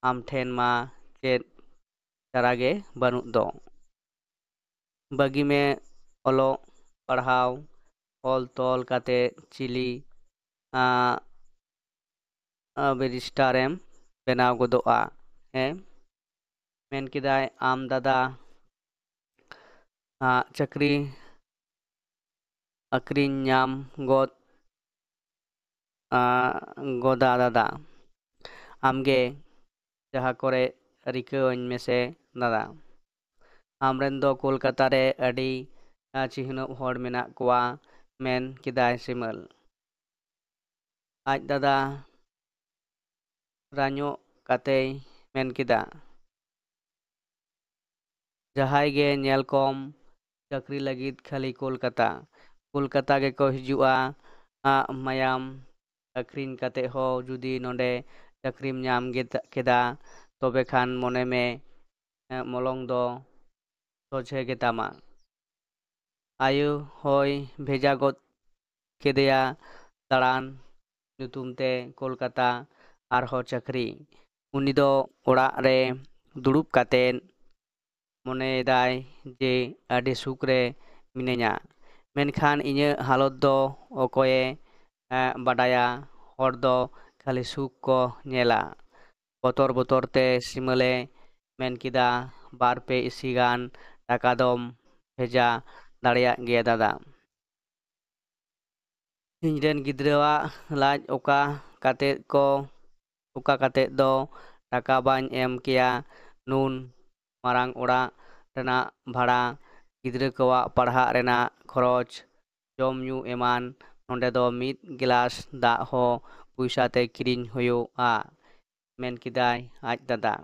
ᱟᱢ ᱴᱷᱮᱱ ᱢᱟ ᱪᱮᱫ ᱪᱟᱨᱟᱜᱮ ᱵᱟᱹᱱᱩᱜ ᱫᱚ᱾ ᱵᱟᱹᱜᱤ ᱢᱮ ᱚᱞᱚᱜ ᱯᱟᱲᱦᱟᱣ, ᱚᱞ ᱛᱚᱞ ᱠᱟᱛᱮᱫ ᱪᱤᱞᱤ ᱵᱮᱨᱤᱥᱴᱟᱨᱮᱢ ᱵᱮᱱᱟᱣ ᱜᱚᱫᱚᱜᱼᱟ᱾ ᱦᱮᱸ ᱢᱮᱱ ᱠᱮᱫᱟᱭ, ᱟᱢ ᱫᱟᱫᱟ ᱪᱟᱹᱠᱨᱤ ᱟᱹᱠᱷᱨᱤᱧ ᱧᱟᱢ ᱜᱚᱫᱟ ᱫᱟᱫᱟ, ᱟᱢᱜᱮ ᱡᱟᱦᱟᱸ ᱠᱚᱨᱮ ᱨᱤᱠᱟᱹᱣᱟᱹᱧ ᱢᱮᱥᱮ ᱫᱟᱫᱟ᱾ ᱟᱢᱨᱮᱱ ᱫᱚ ᱠᱳᱞᱠᱟᱛᱟ ᱨᱮ ᱟᱹᱰᱤ ᱪᱤᱱᱦᱟᱹᱯ ᱦᱚᱲ ᱢᱮᱱᱟᱜ ᱠᱚᱣᱟ, ᱢᱮᱱ ᱠᱮᱫᱟᱭ ᱥᱤᱢᱟᱹᱞ᱾ ᱟᱡ ᱫᱟᱫᱟ ᱨᱟᱧᱚᱜ ᱠᱟᱛᱮᱭ ᱢᱮᱱ ᱠᱮᱫᱟ, ᱡᱟᱦᱟᱸᱭ ᱜᱮ ᱧᱮᱞ ᱠᱚᱢ ᱪᱟᱹᱠᱨᱤ ᱞᱟᱹᱜᱤᱫ ᱠᱷᱟᱹᱞᱤ ᱠᱳᱞᱠᱟᱛᱟ ᱜᱮᱠᱚ ᱦᱤᱡᱩᱜᱼᱟ᱾ ᱢᱟᱭᱟᱢ ᱟᱹᱠᱷᱨᱤᱧ ᱠᱟᱛᱮᱫ ᱦᱚᱸ ᱡᱩᱫᱤ ᱱᱚᱸᱰᱮ ᱪᱟᱹᱠᱨᱤᱢ ᱧᱟᱢ ᱠᱮᱫᱟ, ᱛᱚᱵᱮ ᱠᱷᱟᱱ ᱢᱚᱱᱮ ᱢᱮ ᱢᱚᱞᱚᱝ ᱫᱚ ᱥᱚᱡᱷᱮ ᱜᱮᱛᱟᱢᱟ᱾ ᱟᱭᱳ ᱦᱚᱭ ᱵᱷᱮᱡᱟ ᱜᱚᱫ ᱠᱮᱫᱮᱭᱟ ᱫᱟᱬᱟᱱ ᱧᱩᱛᱩᱢ ᱛᱮ ᱠᱳᱞᱠᱟᱛᱟ ᱟᱨᱦᱚᱸ ᱪᱟᱹᱠᱨᱤ᱾ ᱩᱱᱤ ᱫᱚ ᱚᱲᱟᱜ ᱨᱮ ᱫᱩᱲᱩᱵ ᱠᱟᱛᱮᱫ ᱢᱚᱱᱮᱭᱮᱫᱟᱭ ᱡᱮ ᱟᱹᱰᱤ ᱥᱩᱠ ᱨᱮ ᱢᱤᱱᱟᱹᱧᱟ, ᱢᱮᱱᱠᱷᱟன் ᱤᱧᱟᱹᱜ ᱦᱟᱞᱚᱛ ᱫᱚ ᱚᱠᱚᱭᱮ ᱵᱟᱰᱟᱭᱟ? ᱦᱚᱲ ᱫᱚ ᱠᱷᱟᱹᱞᱤ ᱥᱩᱠ ᱠᱚ ᱧᱮᱞᱟ᱾ ᱵᱚᱛᱚᱨ ᱵᱚᱛᱚᱨ ᱛᱮ ᱥᱤᱢᱟᱹᱞᱮ ᱢᱮᱱ ᱠᱮᱫᱟ, ᱵᱟᱨ ᱯᱮ ᱤᱥᱤ ᱜᱟᱱ ᱴᱟᱠᱟ ᱫᱚᱢ ᱵᱷᱮᱡᱟ ᱫᱟᱲᱮᱭᱟᱜ ᱜᱮᱭᱟ ᱫᱟᱫᱟ? ᱤᱧᱨᱮᱱ ᱜᱤᱫᱽᱨᱟᱹᱣᱟᱜ ᱞᱟᱡ ᱚᱠᱟ ᱠᱟᱛᱮᱫ ᱫᱚ ᱴᱟᱠᱟ ᱵᱟᱹᱧ ᱮᱢ ᱠᱮᱭᱟ, ᱱᱩᱱ ᱢᱟᱨᱟᱝ ᱚᱲᱟᱜ ᱨᱮᱱᱟᱜ ᱵᱷᱟᱲᱟ, ᱜᱤᱫᱽᱨᱟᱹ ᱠᱚᱣᱟᱜ ᱯᱟᱲᱦᱟᱜ ᱨᱮᱱᱟᱜ ᱠᱷᱚᱨᱚᱪ, ᱡᱚᱢ ᱧᱩ ᱮᱢᱟᱱ, ᱱᱚᱸᱰᱮ ᱫᱚ ᱢᱤᱫ ᱜᱤᱞᱟᱥ ᱫᱟᱜ ᱦᱚᱸ ᱯᱚᱭᱥᱟᱛᱮ ᱠᱤᱨᱤᱧ ᱦᱩᱭᱩᱜᱼᱟ, ᱢᱮᱱ ᱠᱮᱫᱟᱭ ᱟᱡ ᱫᱟᱫᱟ᱾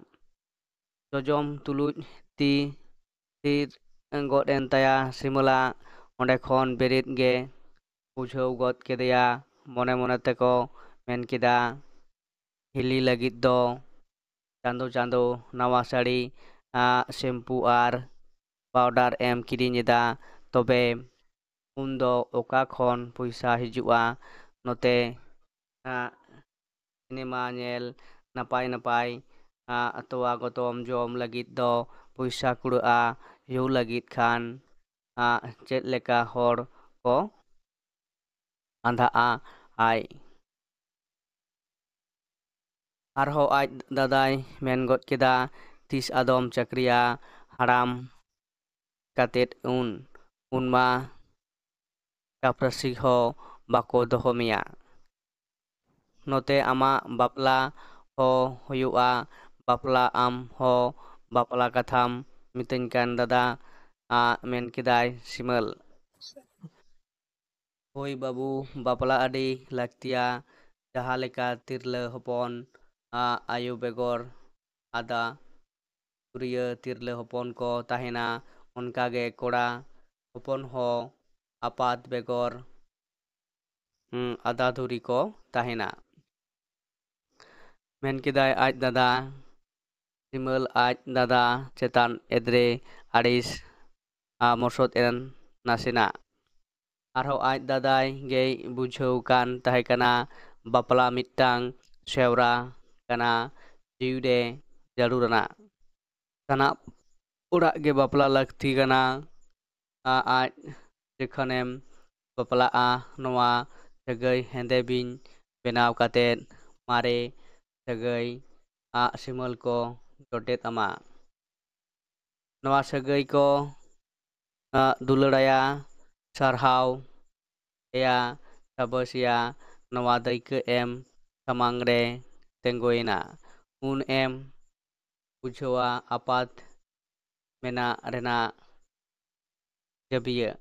ᱡᱚᱡᱚᱢ ᱛᱩᱞᱩᱡ ᱛᱤ ᱛᱷᱤᱨ ᱜᱚᱫ ᱮᱱ ᱛᱟᱭᱟ ᱥᱤᱢᱚᱞᱟᱜ᱾ ᱚᱸᱰᱮ ᱠᱷᱚᱱ ᱵᱮᱨᱮᱫ ᱜᱮ ᱵᱩᱡᱷᱟᱹᱣ ᱜᱚᱫ ᱠᱮᱫᱮᱭᱟ, ᱢᱚᱱᱮ ᱢᱚᱱᱮ ᱛᱮᱠᱚ ᱢᱮᱱ ᱠᱮᱫᱟ, ᱦᱤᱞᱤ ᱞᱟᱹᱜᱤᱫ ᱫᱚ ᱪᱟᱸᱫᱳ ᱪᱟᱸᱫᱳ ᱱᱟᱣᱟ ᱥᱟᱹᱲᱤ, ᱥᱮᱢᱯᱩ ᱟᱨ ᱯᱟᱣᱰᱟᱨ ᱮᱢ ᱠᱤᱨᱤᱧ ᱮᱫᱟ, ᱛᱚᱵᱮ ᱩᱱᱫᱚ ᱚᱠᱟ ᱠᱷᱚᱱ ᱯᱚᱭᱥᱟ ᱦᱤᱡᱩᱜᱼᱟ ᱱᱚᱛᱮ ᱥᱤᱱᱮᱢᱟ ᱧᱮᱞ, ᱱᱟᱯᱟᱭ ᱱᱟᱯᱟᱭ ᱛᱚᱣᱟ ᱜᱚᱛᱚᱢ ᱡᱚᱢ ᱞᱟᱹᱜᱤᱫ ᱫᱚ ᱯᱚᱭᱥᱟ ᱠᱩᱲᱟᱹᱜᱼᱟ, ᱧᱩ ᱞᱟᱹᱜᱤᱫ ᱠᱷᱟᱱ ᱪᱮᱫ ᱞᱮᱠᱟ ᱦᱚᱲ ᱠᱚ ᱟᱸᱫᱷᱟᱜᱼᱟ ᱟᱭ᱾ ᱟᱨᱦᱚᱸ ᱟᱡ ᱫᱟᱫᱟᱭ ᱢᱮᱱ ᱜᱚᱫ ᱠᱮᱫᱟ, ᱛᱤᱥ ᱟᱫᱚᱢ ᱪᱟᱹᱠᱨᱤᱭᱟ ᱦᱟᱲᱟᱢ ᱠᱟᱛᱮᱫ? ᱩᱱᱢᱟ ᱪᱟᱯᱨᱟᱥᱤ ᱦᱚᱸ ᱵᱟᱠᱚ ᱫᱚᱦᱚ ᱢᱮᱭᱟ, ᱱᱚᱛᱮ ᱟᱢᱟᱜ ᱵᱟᱯᱞᱟ ᱦᱚᱸ ᱦᱩᱭᱩᱜᱼᱟ, ᱵᱟᱯᱞᱟ ᱟᱢ ᱦᱚᱸ ᱵᱟᱯᱞᱟ ᱠᱟᱛᱷᱟᱢ ᱢᱤᱛᱟᱹᱧ ᱠᱟᱱ ᱫᱟᱫᱟ, ᱢᱮᱱ ᱠᱮᱫᱟᱭ ᱥᱤᱢᱚᱞ᱾ ᱦᱳᱭ ᱵᱟᱹᱵᱩ, ᱵᱟᱯᱞᱟ ᱟᱹᱰᱤ ᱞᱟᱹᱠᱛᱤᱭᱟ, ᱡᱟᱦᱟᱸ ᱞᱮᱠᱟ ᱛᱤᱨᱞᱟᱹ ᱦᱚᱯᱚᱱ ᱟᱭᱳ ᱵᱮᱜᱚᱨ ᱟᱫᱟ ᱫᱩᱨᱤᱭᱟᱹ ᱛᱤᱨᱞᱟᱹ ᱦᱚᱯᱚᱱ ᱠᱚ ᱛᱟᱦᱮᱱᱟ, ᱚᱱᱠᱟᱜᱮ ᱠᱚᱲᱟ ᱦᱚᱯᱚᱱ ᱦᱚᱸ ᱟᱯᱟᱛ ᱵᱮᱜᱚᱨ ᱟᱫᱟ ᱫᱷᱩᱨᱤ ᱠᱚ ᱛᱟᱦᱮᱱᱟ, ᱢᱮᱱ ᱠᱮᱫᱟᱭ ᱟᱡ ᱫᱟᱫᱟ᱾ ᱥᱤᱢᱚᱞ ᱟᱡ ᱫᱟᱫᱟ ᱪᱮᱛᱟᱱ ᱮᱫᱽᱨᱮ ᱟᱹᱲᱤᱥ ᱢᱚᱥᱚᱫ ᱮᱱ ᱱᱟᱥᱮᱱᱟᱜ᱾ ᱟᱨᱦᱚᱸ ᱟᱡ ᱫᱟᱫᱟᱭ ᱜᱮᱭ ᱵᱩᱡᱷᱟᱹᱣ ᱠᱟᱱ ᱛᱟᱦᱮᱸ ᱠᱟᱱᱟ, ᱵᱟᱯᱞᱟ ᱢᱤᱫᱴᱟᱝ ᱥᱮᱣᱨᱟ ᱠᱟᱱᱟ, ᱡᱤᱣᱤᱨᱮ ᱡᱟᱹᱨᱩᱲᱟᱱᱟᱜ᱾ ᱥᱟᱱᱟᱢ ᱚᱲᱟᱜ ᱜᱮ ᱵᱟᱯᱞᱟ ᱞᱟᱹᱠᱛᱤ ᱠᱟᱱᱟ, ᱟᱡ ᱡᱚᱠᱷᱚᱱᱮᱢ ᱵᱟᱯᱞᱟᱜᱼᱟ, ᱱᱚᱣᱟ ᱥᱟᱹᱜᱟᱹᱭ ᱦᱮᱸᱫᱮ ᱵᱤᱧ ᱵᱮᱱᱟᱣ ᱠᱟᱛᱮᱫ ᱢᱟᱨᱮ ᱥᱟᱹᱜᱟᱹᱭ ᱥᱤᱢᱚᱞ ᱠᱚ ᱡᱚᱴᱮᱫ ᱟᱢᱟ, ᱱᱚᱣᱟ ᱥᱟᱹᱜᱟᱹᱭ ᱠᱚ ᱫᱩᱞᱟᱹᱲᱟᱭᱟ, ᱥᱟᱨᱦᱟᱣ ᱮᱭᱟ, ᱥᱟᱵᱟᱥᱤᱭᱟ, ᱱᱚᱣᱟ ᱫᱟᱹᱭᱠᱟᱹ ᱮᱢ ᱥᱟᱢᱟᱝ ᱨᱮ ᱛᱮᱸᱜᱳᱭᱮᱱᱟ, ᱩᱱ ᱮᱢ ᱵᱩᱡᱷᱟᱹᱣᱟ ᱟᱯᱟᱛ ᱢᱮᱱᱟᱜ ᱨᱮᱱᱟᱜ ᱡᱟᱹᱵᱤᱭᱟᱹ᱾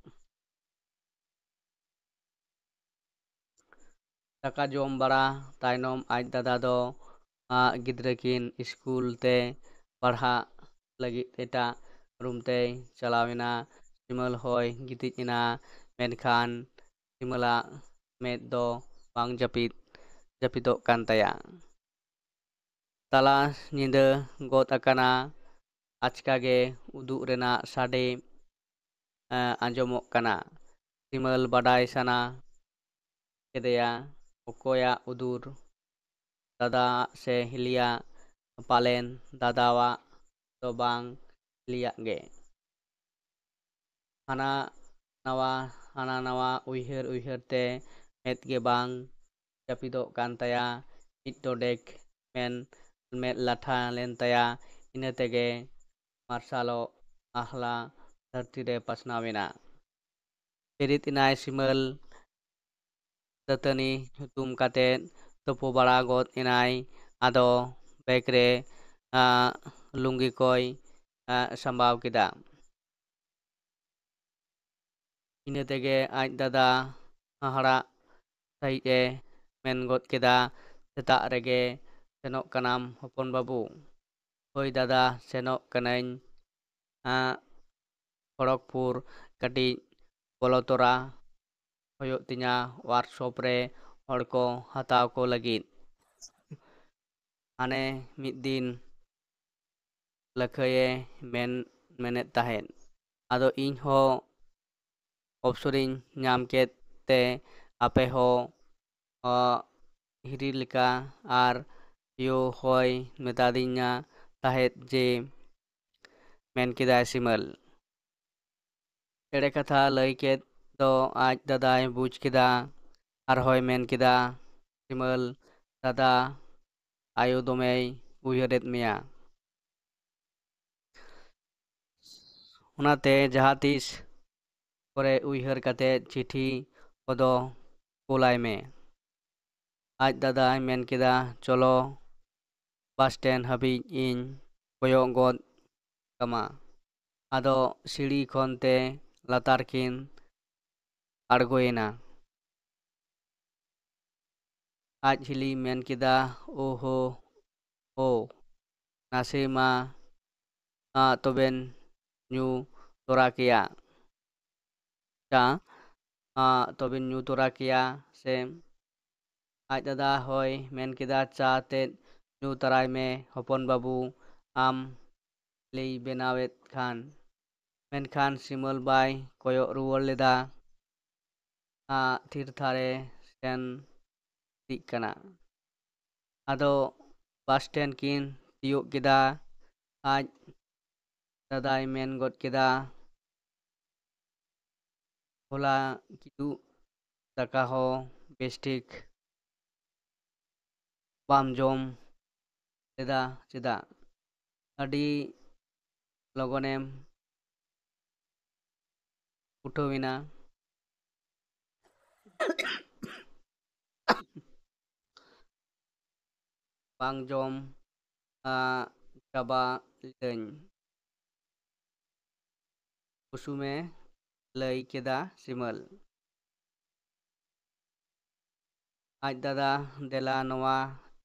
ᱫᱟᱠᱟ ᱡᱚᱢ ᱵᱟᱲᱟ ᱛᱟᱭᱱᱚᱢ ᱟᱡ ᱫᱟᱫᱟ ᱫᱚ ᱜᱤᱫᱽᱨᱟᱹ ᱠᱤᱱ ᱤᱥᱠᱩᱞ ᱛᱮ ᱯᱟᱲᱦᱟᱜ ᱞᱟᱹᱜᱤᱫ ᱮᱴᱟᱜ ᱨᱩᱢ ᱛᱮᱭ ᱪᱟᱞᱟᱣᱮᱱᱟ᱾ ᱥᱤᱢᱚᱞ ᱦᱚᱸᱭ ᱜᱤᱛᱤᱡ ᱮᱱᱟ, ᱢᱮᱱᱠᱷᱟᱱ ᱥᱤᱢᱚᱞᱟᱜ ᱢᱮᱫ ᱫᱚ ᱵᱟᱝ ᱡᱟᱹᱯᱤᱫᱚᱜ ᱠᱟᱱ ᱛᱟᱭᱟ᱾ ᱛᱟᱞᱟ ᱧᱤᱫᱟᱹ ᱜᱚᱫ ᱟᱠᱟᱱᱟ, ᱟᱪᱠᱟᱜᱮ ᱩᱫᱩᱜ ᱨᱮᱱᱟᱜ ᱥᱟᱰᱮ ᱟᱸᱡᱚᱢᱚᱜ ᱠᱟᱱᱟ᱾ ᱥᱤᱢᱚᱞ ᱵᱟᱰᱟᱭ ᱥᱟᱱᱟ ᱠᱮᱫᱮᱭᱟ, ᱚᱠᱚᱭᱟᱜ ᱩᱫᱩᱨ, ᱫᱟᱫᱟᱣᱟᱜ ᱥᱮ ᱦᱤᱞᱤᱭᱟᱜ? ᱯᱟᱞᱮᱱ ᱫᱟᱫᱟᱣᱟᱜ ᱫᱚ ᱵᱟᱝ, ᱦᱤᱞᱤᱭᱟᱜ ᱜᱮ᱾ ᱦᱟᱱᱟ ᱱᱟᱣᱟ ᱩᱭᱦᱟᱹᱨ ᱩᱭᱦᱟᱹᱨ ᱛᱮ ᱢᱮᱫ ᱜᱮ ᱵᱟᱝ ᱡᱟᱹᱯᱤᱫᱚᱜ ᱠᱟᱱ ᱛᱟᱭᱟ, ᱢᱤᱫ ᱰᱚᱸᱰᱮᱠ ᱢᱮᱫ ᱞᱟᱴᱷᱟ ᱞᱮᱱ ᱛᱟᱭᱟ, ᱤᱱᱟᱹ ᱛᱮᱜᱮ ᱢᱟᱨᱥᱟᱞᱚᱜ ᱟᱦᱞᱟ ᱫᱷᱟᱹᱨᱛᱤᱨᱮ ᱯᱟᱥᱱᱟᱣ ᱮᱱᱟ᱾ ᱵᱮᱨᱮᱫ ᱮᱱᱟᱭ ᱥᱤᱢᱚᱞ, ᱫᱟᱹᱛᱟᱹᱱᱤ ᱦᱩᱛᱩᱢ ᱠᱟᱛᱮᱫ ᱛᱳᱯᱳ ᱵᱟᱲᱟ ᱜᱚᱫ ᱮᱱᱟᱭ, ᱟᱫᱚ ᱵᱮᱜᱽ ᱨᱮ ᱞᱩᱸᱜᱤ ᱠᱚᱭ ᱥᱟᱢᱵᱟᱣ ᱠᱮᱫᱟ᱾ ᱤᱱᱟᱹ ᱛᱮᱜᱮ ᱟᱡ ᱫᱟᱫᱟ ᱦᱟᱦᱟᱲᱟᱜ ᱥᱟᱺᱦᱤᱡ ᱮ ᱢᱮᱱ ᱜᱚᱫ ᱠᱮᱫᱟ, ᱥᱮᱛᱟᱜ ᱨᱮᱜᱮ ᱥᱮᱱᱚᱜ ᱠᱟᱱᱟᱢ ᱦᱚᱯᱚᱱ ᱵᱟᱹᱵᱩ? ᱦᱳᱭ ᱫᱟᱫᱟ, ᱥᱮᱱᱚᱜ ᱠᱟᱹᱱᱟᱹᱧ ᱠᱷᱚᱲᱚᱜᱽᱯᱩᱨ, ᱠᱟᱹᱴᱤᱡ ᱵᱚᱞᱚ ᱛᱚᱨᱟ ᱦᱩᱭᱩᱜ ᱛᱤᱧᱟ ᱳᱣᱟᱨᱠᱥᱚᱯ ᱨᱮ ᱦᱚᱲ ᱠᱚ ᱦᱟᱛᱟᱣ ᱠᱚ ᱞᱟᱹᱜᱤᱫ᱾ ᱦᱟᱱᱮ ᱢᱤᱫ ᱫᱤᱱ ᱞᱟᱹᱠᱷᱟᱹᱭᱮ ᱢᱮᱱᱮᱫ ᱛᱟᱦᱮᱸᱫ, ᱟᱫᱚ ᱤᱧ ᱦᱚᱸ ᱚᱯᱥᱚᱨᱤᱧ ᱧᱟᱢ ᱠᱮᱫ ᱛᱮ ᱟᱯᱮ ᱦᱚᱸ ᱦᱤᱨᱤ ᱞᱮᱠᱟ, ᱟᱨ ᱭᱳ ᱦᱚᱸᱭ ᱢᱮᱛᱟᱫᱤᱧᱟ ᱛᱟᱦᱮᱸᱫ ᱡᱮ, ᱢᱮᱱ ᱠᱮᱫᱟᱭ ᱥᱤᱢᱚᱞ᱾ ᱮᱲᱮ ᱠᱟᱛᱷᱟ ᱞᱟᱹᱭ ᱠᱮᱫ ᱫᱚ ᱟᱡ ᱫᱟᱫᱟᱭ ᱵᱩᱡᱽ ᱠᱮᱫᱟ, ᱟᱨᱦᱚᱸᱭ ᱢᱮᱱ ᱠᱮᱫᱟ, ᱥᱤᱢᱚᱞ ᱫᱟᱫᱟ, ᱟᱭᱳ ᱫᱚᱢᱮᱭ ᱩᱭᱦᱟᱹᱨᱮᱫ ᱢᱮᱭᱟ᱾ ᱚᱱᱟᱛᱮ ᱡᱟᱦᱟᱸ ᱛᱤᱥ ᱠᱚᱨᱮ ᱩᱭᱦᱟᱹᱨ ᱠᱟᱛᱮᱫ ᱪᱤᱴᱷᱤ ᱠᱚᱫᱚ ᱠᱳᱞᱟᱭ ᱢᱮ᱾ ᱟᱡ ᱫᱟᱫᱟᱭ ᱢᱮᱱ ᱠᱮᱫᱟ, ᱪᱚᱞᱚ ᱵᱟᱥ ᱥᱴᱮᱱᱰ ᱦᱟᱹᱵᱤᱡ ᱤᱧ ᱠᱚᱭᱚᱜ ᱜᱚᱫ ᱠᱟᱢᱟ᱾ ᱟᱫᱚ ᱥᱤᱲᱤ ᱠᱷᱚᱱ ᱛᱮ ᱞᱟᱛᱟᱨ ᱠᱤᱱ ᱟᱬᱜᱚᱭᱮᱱᱟ᱾ ᱟᱡ ᱦᱤᱞᱤ ᱢᱮᱱ ᱠᱮᱫᱟ, ᱳᱦᱳ ᱦᱳ, ᱱᱟᱥᱮ ᱢᱟ ᱛᱚᱵᱮᱱ ᱧᱩ ᱛᱚᱨᱟ ᱠᱮᱭᱟ᱾ ᱪᱟ ᱛᱚᱵᱮᱱ ᱧᱩ ᱛᱚᱨᱟ ᱠᱮᱭᱟ ᱥᱮ? ᱟᱡ ᱫᱟᱫᱟ ᱦᱚᱭ ᱢᱮᱱ ᱠᱮᱫᱟ, ᱪᱟ ᱛᱮᱫ ᱧᱩ ᱛᱟᱨᱟᱭ ᱢᱮ ᱦᱚᱯᱚᱱ ᱵᱟᱹᱵᱩ, ᱟᱢ ᱞᱟᱹᱭ ᱵᱮᱱᱟᱣᱮᱫ ᱠᱷᱟᱱ᱾ ᱢᱮᱱᱠᱷᱟᱱ ᱥᱤᱢᱟᱹᱞ ᱵᱟᱭ ᱠᱚᱭᱚᱜ ᱨᱩᱣᱟᱹᱲ ᱞᱮᱫᱟ᱾ ᱛᱷᱤᱨ ᱛᱷᱟᱨᱮ ᱥᱮᱱ ᱤᱫᱤᱜ ᱠᱟᱱᱟ᱾ ᱟᱫᱚ ᱵᱟᱥ ᱥᱴᱮᱱᱰ ᱠᱤᱱ ᱛᱤᱭᱳᱜ ᱠᱮᱫᱟ᱾ ᱟᱡ ᱫᱟᱫᱟᱭ ᱢᱮᱱ ᱜᱚᱫ ᱠᱮᱫᱟ, ᱦᱚᱞᱟ ᱠᱤᱫᱩᱜ ᱫᱟᱠᱟ ᱦᱚᱸ ᱵᱮᱥᱴᱷᱤᱠ ᱵᱟᱢ ᱡᱚᱢ ᱞᱮᱫᱟ ᱪᱮᱫᱟᱜ? ᱟᱹᱰᱤ ᱞᱚᱜᱚᱱᱮᱢ ᱩᱴᱷᱟᱹᱣᱮᱱᱟ᱾ ᱵᱟᱝ ᱡᱚᱢ ᱪᱟᱵᱟ ᱞᱤᱫᱟᱹᱧ, ᱠᱩᱥᱩᱢᱮ ᱞᱟᱹᱭ ᱠᱮᱫᱟ ᱥᱤᱢᱟᱹᱞ᱾ ᱟᱡ ᱫᱟᱫᱟ, ᱫᱮᱞᱟ ᱱᱚᱣᱟ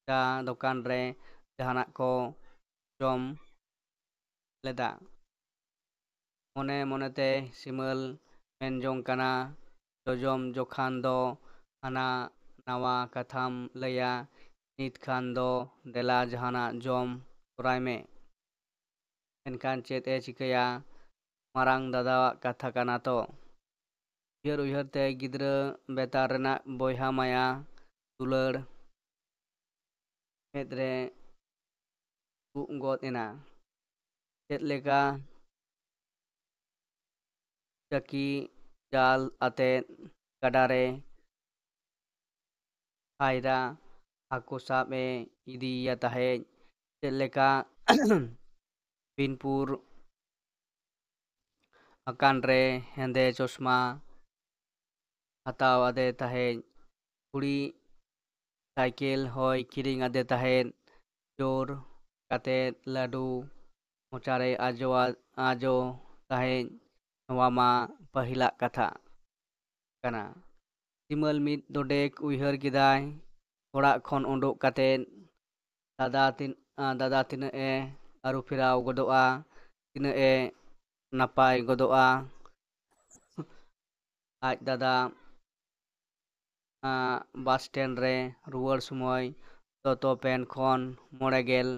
ᱪᱟ ᱫᱚᱠᱟᱱ ᱨᱮ ᱡᱟᱦᱟᱱᱟᱜ ᱠᱚ ᱡᱚᱢ ᱞᱮᱫᱟ? ᱢᱚᱱᱮ ᱢᱚᱱᱮᱛᱮ ᱥᱤᱢᱟᱹᱞ ᱢᱮᱱ ᱡᱚᱝ ᱠᱟᱱᱟ, ᱡᱚᱡᱚᱢ ᱡᱚᱠᱷᱟᱱ ᱫᱚ ᱦᱟᱱᱟ ᱱᱟᱣᱟ ᱠᱟᱛᱷᱟᱢ ᱞᱟᱹᱭᱟ, ᱱᱤᱛ ᱠᱷᱟᱱ ᱫᱚ ᱫᱮᱞᱟ ᱡᱟᱦᱟᱱᱟᱜ ᱡᱚᱢ ᱛᱚᱨᱟᱭ ᱢᱮ᱾ ᱮᱱᱠᱷᱟᱱ ᱪᱮᱫ ᱮ ᱪᱤᱠᱟᱹᱭᱟ? ᱢᱟᱨᱟᱝ ᱫᱟᱫᱟᱣᱟᱜ ᱠᱟᱛᱷᱟ ᱠᱟᱱᱟ ᱛᱚ᱾ ᱩᱭᱦᱟᱹᱨ ᱩᱭᱦᱟᱹᱨ ᱛᱮ ᱜᱤᱫᱽᱨᱟᱹ ᱵᱮᱛᱟᱨ ᱨᱮᱱᱟᱜ ᱵᱚᱭᱦᱟ ᱢᱟᱭᱟ ᱫᱩᱞᱟᱹᱲ ᱢᱮᱫ ᱨᱮ ᱩᱵ ᱜᱚᱫ ᱮᱱᱟ᱾ ᱪᱮᱫ ᱞᱮᱠᱟ ᱪᱟᱹᱠᱤ ᱡᱟᱞ ᱟᱛᱮᱫ ᱜᱟᱰᱟᱨᱮ ᱯᱟᱭᱨᱟ ᱦᱟᱹᱠᱩ ᱥᱟᱵ ᱮ ᱤᱫᱤᱭᱮᱭᱟ ᱛᱟᱦᱮᱸᱫ, ᱪᱮᱫ ᱞᱮᱠᱟ ᱵᱤᱱᱯᱩᱨ ᱟᱠᱟᱱ ᱨᱮ ᱦᱮᱸᱫᱮ ᱪᱚᱥᱢᱟ ᱦᱟᱛᱟᱣ ᱟᱫᱮ ᱛᱟᱦᱮᱸᱫ, ᱠᱩᱲᱤ ᱥᱟᱭᱠᱮᱞ ᱦᱚᱸᱭ ᱠᱤᱨᱤᱧ ᱟᱫᱮ ᱛᱟᱦᱮᱸᱫ, ᱡᱳᱨ ᱠᱟᱛᱮᱫ ᱞᱟᱹᱰᱩ ᱢᱚᱪᱟᱨᱮ ᱟᱡᱚ ᱛᱟᱦᱮᱸᱫ᱾ ᱱᱚᱣᱟ ᱢᱟ ᱯᱟᱹᱦᱤᱞᱟᱜ ᱠᱟᱛᱷᱟ ᱠᱟᱱᱟ᱾ ᱥᱤᱢᱟᱹᱞ ᱢᱤᱫ ᱰᱚᱸᱰᱮᱠ ᱩᱭᱦᱟᱹᱨ ᱠᱮᱫᱟᱭ᱾ ᱚᱲᱟᱜ ᱠᱷᱚᱱ ᱩᱰᱩᱠ ᱠᱟᱛᱮᱫ ᱫᱟᱫᱟ ᱛᱤᱱᱟᱹᱜ ᱮ ᱟᱹᱨᱩᱯᱷᱮᱨᱟᱣ ᱜᱚᱫᱚᱜᱼᱟ, ᱛᱤᱱᱟᱹᱜ ᱮ ᱱᱟᱯᱟᱭ ᱜᱚᱫᱚᱜᱼᱟ᱾ ᱟᱡ ᱫᱟᱫᱟ ᱵᱟᱥ ᱥᱴᱮᱱᱰ ᱨᱮ ᱨᱩᱣᱟᱹᱲ ᱥᱚᱢᱚᱭ ᱫᱚᱛᱚ ᱯᱮᱱ ᱠᱷᱚᱱ 500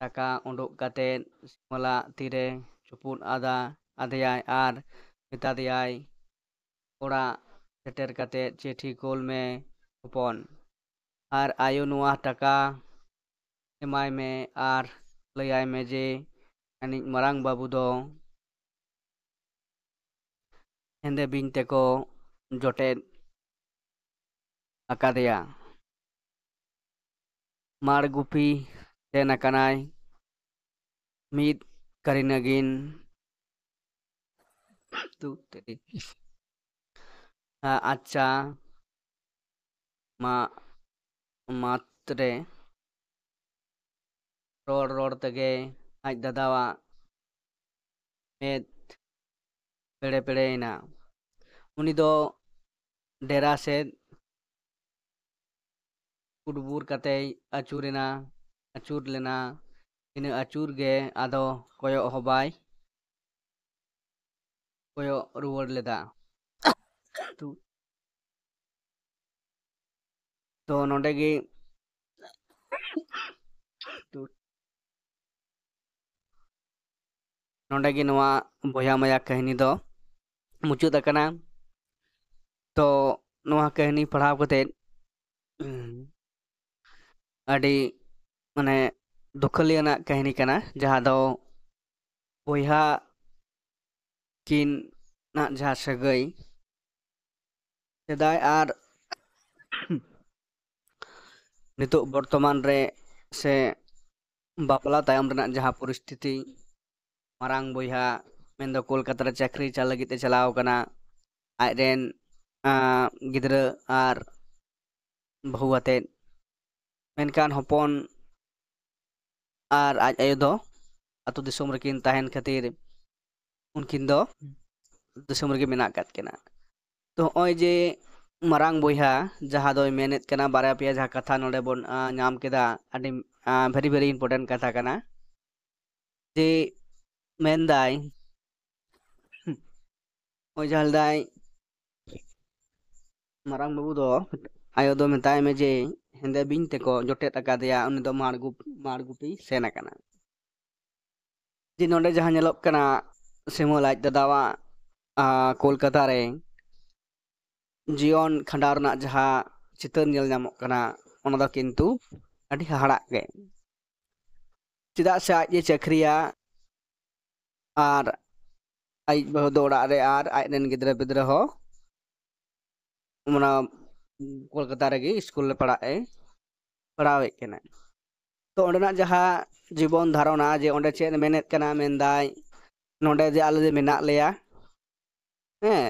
ᱴᱟᱠᱟ ᱩᱰᱩᱠ ᱠᱟᱛᱮᱫ ᱥᱤᱢᱟᱹᱞᱟᱜ ᱛᱤᱨᱮ ᱪᱩᱯᱩᱫ ᱟᱫᱮᱭᱟᱭ ᱟᱨ ᱢᱮᱛᱟ ᱫᱮᱭᱟᱭ, ᱚᱲᱟᱜ ᱥᱮᱴᱮᱨ ᱠᱟᱛᱮᱫ ᱪᱤᱴᱷᱤ ᱠᱳᱞ ᱢᱮ ᱦᱚᱯᱚᱱ, ᱟᱨ ᱟᱭᱳ ᱱᱚᱣᱟ ᱴᱟᱠᱟ ᱮᱢᱟᱭ ᱢᱮ ᱟᱨ ᱞᱟᱹᱭᱟᱭ ᱢᱮ ᱡᱮ ᱤᱧᱤᱡ ᱢᱟᱨᱟᱝ ᱵᱟᱹᱵᱩ ᱫᱚ ᱦᱮᱸᱫᱮ ᱵᱤᱧ ᱛᱮᱠᱚ ᱡᱚᱴᱮᱫ ᱟᱠᱟᱫᱮᱭᱟ᱾ ᱢᱟᱲ ᱜᱩᱯᱤ ᱥᱮᱱ ᱟᱠᱟᱱᱟᱭ᱾ ᱢᱤᱫ ᱠᱟᱹᱨᱤᱱᱟᱹᱜᱤᱱ ᱟᱪᱪᱷᱟ ᱢᱟᱛᱨᱮ ᱨᱚᱲ ᱨᱚᱲ ᱛᱮᱜᱮ ᱟᱡ ᱫᱟᱫᱟᱣᱟᱜ ᱢᱮᱫ ᱯᱮᱲᱮ ᱯᱮᱲᱮᱭᱮᱱᱟ᱾ ᱩᱱᱤ ᱫᱚ ᱰᱮᱨᱟ ᱥᱮᱫ ᱠᱩᱰᱵᱩᱨ ᱠᱟᱛᱮᱭ ᱟᱹᱪᱩᱨ ᱞᱮᱱᱟ᱾ ᱤᱱᱟᱹ ᱟᱹᱪᱩᱨ ᱜᱮ ᱟᱫᱚ ᱠᱚᱭᱚᱜ ᱦᱚᱸ ᱵᱟᱭ ᱠᱚᱭᱚᱜ ᱨᱩᱣᱟᱹᱲ ᱞᱮᱫᱟ᱾ ᱛᱚ ᱱᱚᱰᱮ ᱜᱮ ᱱᱚᱣᱟ ᱵᱚᱭᱦᱟ ᱢᱟᱭᱟ ᱠᱟᱹᱦᱱᱤ ᱫᱚ ᱢᱩᱪᱟᱹᱫ ᱟᱠᱟᱱᱟ᱾ ᱛᱚ ᱱᱚᱣᱟ ᱠᱟᱹᱦᱱᱤ ᱯᱟᱲᱦᱟᱣ ᱠᱟᱛᱮᱫ ᱟᱹᱰᱤ ᱢᱟᱱᱮ ᱫᱩᱠᱷᱟᱹᱞᱤ ᱟᱱᱟᱜ ᱠᱟᱹᱦᱱᱤ ᱠᱟᱱᱟ, ᱡᱟᱦᱟᱸ ᱫᱚ ᱵᱚᱭᱦᱟ ᱠᱤᱱ ᱡᱟᱦᱟᱸ ᱥᱟᱹᱜᱟᱹᱭ ᱥᱮᱫᱟᱭ ᱟᱨ ᱱᱤᱛᱚᱜ ᱵᱚᱨᱛᱚᱢᱟᱱ ᱨᱮ ᱥᱮ ᱵᱟᱯᱞᱟ ᱛᱟᱭᱚᱢ ᱨᱮᱱᱟᱜ ᱡᱟᱦᱟᱸ ᱯᱚᱨᱤᱥᱛᱷᱤᱛᱤ, ᱢᱟᱨᱟᱝ ᱵᱚᱭᱦᱟ ᱢᱮᱱᱫᱚ ᱠᱳᱞᱠᱟᱛᱟ ᱨᱮ ᱪᱟᱹᱠᱨᱤ ᱪᱟᱞ ᱞᱟᱹᱜᱤᱫ ᱛᱮ ᱪᱟᱞᱟᱣ ᱠᱟᱱᱟ ᱟᱡᱨᱮᱱ ᱜᱤᱫᱽᱨᱟᱹ ᱟᱨ ᱵᱟᱹᱦᱩ ᱟᱛᱮᱫ ᱢᱮᱱᱠᱷᱟᱱ ᱦᱚᱯᱚᱱ ᱟᱨ ᱟᱡ ᱟᱭᱳ ᱫᱚ ᱟᱛᱳ ᱫᱤᱥᱚᱢ ᱨᱮᱠᱤᱱ ᱛᱟᱦᱮᱱ ᱠᱷᱟᱹᱛᱤᱨ उनकिन दो दिसम रगे मेना कात केना तो नॉय जे मारांग बोया जहाँ दो मेनेत केना बारह पेया जहाँ कथा नोडे बोन नाम केदा अडी वेरी वेरी इम्पोर्टेंट कथा केना जे मेनदाय ओय जलदाय मारांग बाबू दो आयो दो मेताय में जे हेंदे बिन तेको जोटेट अकादेया उनी दो मारगुपी सेना केना जे नोडे जहाँ नेलोप केना सिमोल आज दादावा कोलकाता रे जीवन खंडाव रना जहाँ चितर नेल नामक कना ओना दो किंतु अडी हाहाड़ा गे चिदा से आज ये चक्रिया आर आई बहु दौड़ा रे आर आज रेन गिद्रे बिद्रे हो मना कोलकाता रे स्कूल ले पढ़ावे केना तो ओंडना जहाँ जीवन धारणा जे ओंडे चेन मेनेत केना मेनदाय नोडे जे आले जे मेना लेया हैं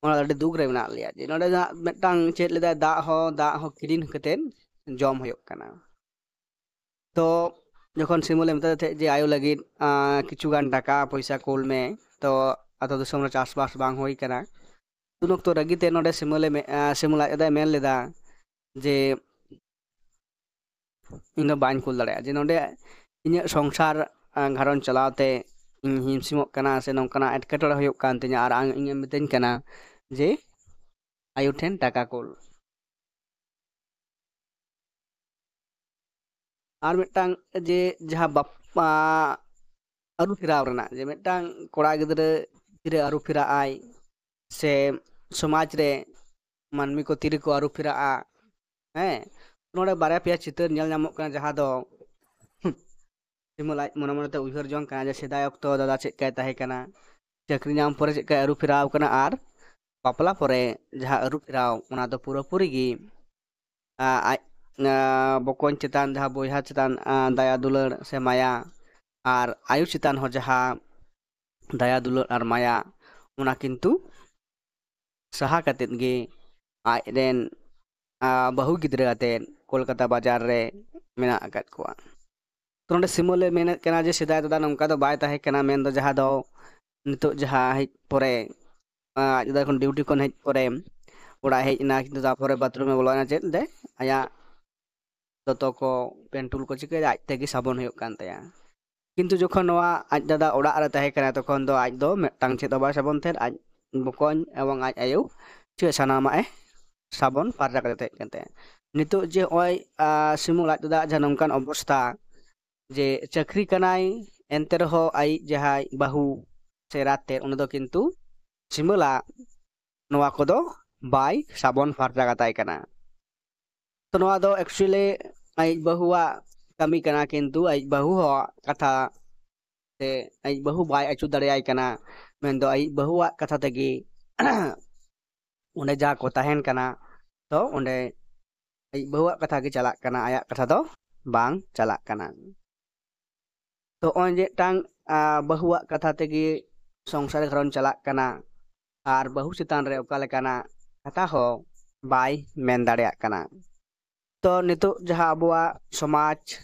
ओना अडी दुख रे मेना लेया जे नोडे जा मेटांग चेत लेदा दा हो किरिन कतेन जम होयक कना तो जखन सिमुले मेता थे जे आयो लगी किचुगान टाका पैसा कोल में तो अतो दिसम रे चासबास बांग होई कना तुन तो रगीते नोडे सिमुला एदा मेन लेदा जे इन बाñ कुल दाड़े जे नोडे इन संसार घरन चलावते इन हिमसिमोक कना से नोंकना एटकेटोड़े होयक कान तिना आर इन मितेन कना जे आयु ठेन टाका कोल आर मिटांग जे जहाँ बापा अरु फिराव रना जे मिटांग कोड़ा गिद्रे तिरे अरु फिरा आय से समाज रे मानमी को तिरे को अरु फिरा आ हैं नोडे बारे पेया चितर नेल नामक कना जहाँ दो सिमुल आज मने मने ते उइहर जोंग कना जे सेदाय अक्तो दादा चेक काय ताहे कना चक्री नाम परे चेक काय अरु फिराव कना आर बापला परे जहाँ अरु फिराव ओना दो पूरा पूरी गी आज बकन चितान जहाँ बोया चितान दया दुलर से माया आर आयु चितान हो जहाँ दया दुलर आर माया ओना किंतु सहा कतेत गे आज रेन बहु गिद्रे आतेन कोलकाता बाजार रे मेना अकात कोआ तो नोडे सिमुले मेने केना जे सिदाय दादा नोंका दो बाय ताहे केना मेन दो जहाँ दो नितो जहाँ हेज परे आज दादा कोन ड्यूटी कोन हेज परे ओड़ा हेज ना किंतु तारपरे बाथरूम में बोलना चेत दे आया दोतो को पेंटुल को चिके आज तेगी साबन होयक कान तया किंतु जखन नोआ आज दादा ओड़ा रे ताहे केना तखन दो आज दो मेटांग चेत बा साबन थे आज बकन एवं आज आयु चे सानामा ए साबन पारजा कते कते नितो जे ओय सिमुल आज दादा जहाँ नोंकान अवस्था जे चक्री कनाई एंते रहो आई जहाँ बाहू से राते उन दो किंतु सिमुला नोआ को दो बाय साबन फारजा कताय कना तो नोआ दो एक्चुअली आई बहुआ कमी कना किंतु आई बहु हो कथा से आई बहु बाय अचु दड़े आई कना मेन दो आई बहुआ कथा तगी उन्हें जा को तहन कना तो उन्हें आई बहुआ कथा की चला कना आया कथा दो बांग चला कना तो ओंजे टांग बहुआ कथा तगी संसार घरन चला कना आर बहु चितान रे ओका लेकाना कथा हो बाय मेन दाड़ेया कना तो नितो जहाँ अबुआ समाज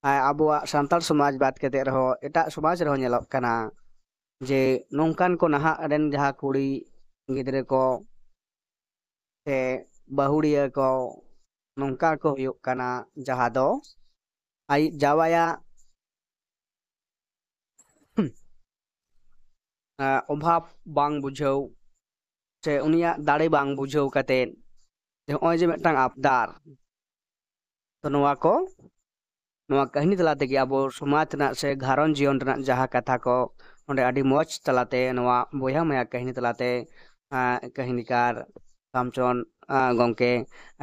अबुआ सांताल समाज बात केते रहो एटा समाज रहो नेलोक कना जे नोंकान को नहा रेन जहाँ कुड़ी गिद्रे को से बहुड़िया को नोंका को हुयुक कना जहाँ दो आई जावाया अभाव बांग बुझाव से उनिया दाड़े बांग बुझाव कते नॉय जे मेटांग आपदार तो नोआ को नोआ कहानी तलाते कि अब समाज ना से घारन जीवन ना जहाँ कथा को ओंडे अडी मौज तलाते नोआ बोया मया कहानी तलाते कहानीकार कामचोन गंके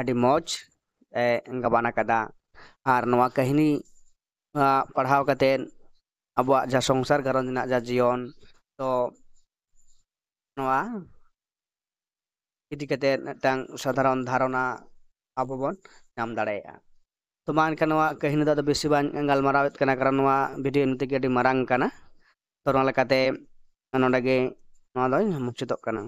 अडी मौज गबाना कदा आर नोआ कहानी पढ़ाव कते अब जहाँ संसार घरन ना जा जीवन तो नोआ इदी कते टांग साधारण धारणा अब बन नाम दाड़ेया तो मान का नोआ कहानी दा बेसी बान गालमाराव कना कारण नोआ वीडियो नते के अडी मारांग कना ᱛᱚ ᱱᱚᱣᱟ ᱞᱮᱠᱟᱛᱮ ᱱᱚᱰᱮ ᱜᱮ ᱱᱚᱣᱟ ᱫᱚᱧ ᱢᱩᱪᱟᱹᱫᱚᱜ ᱠᱟᱱᱟ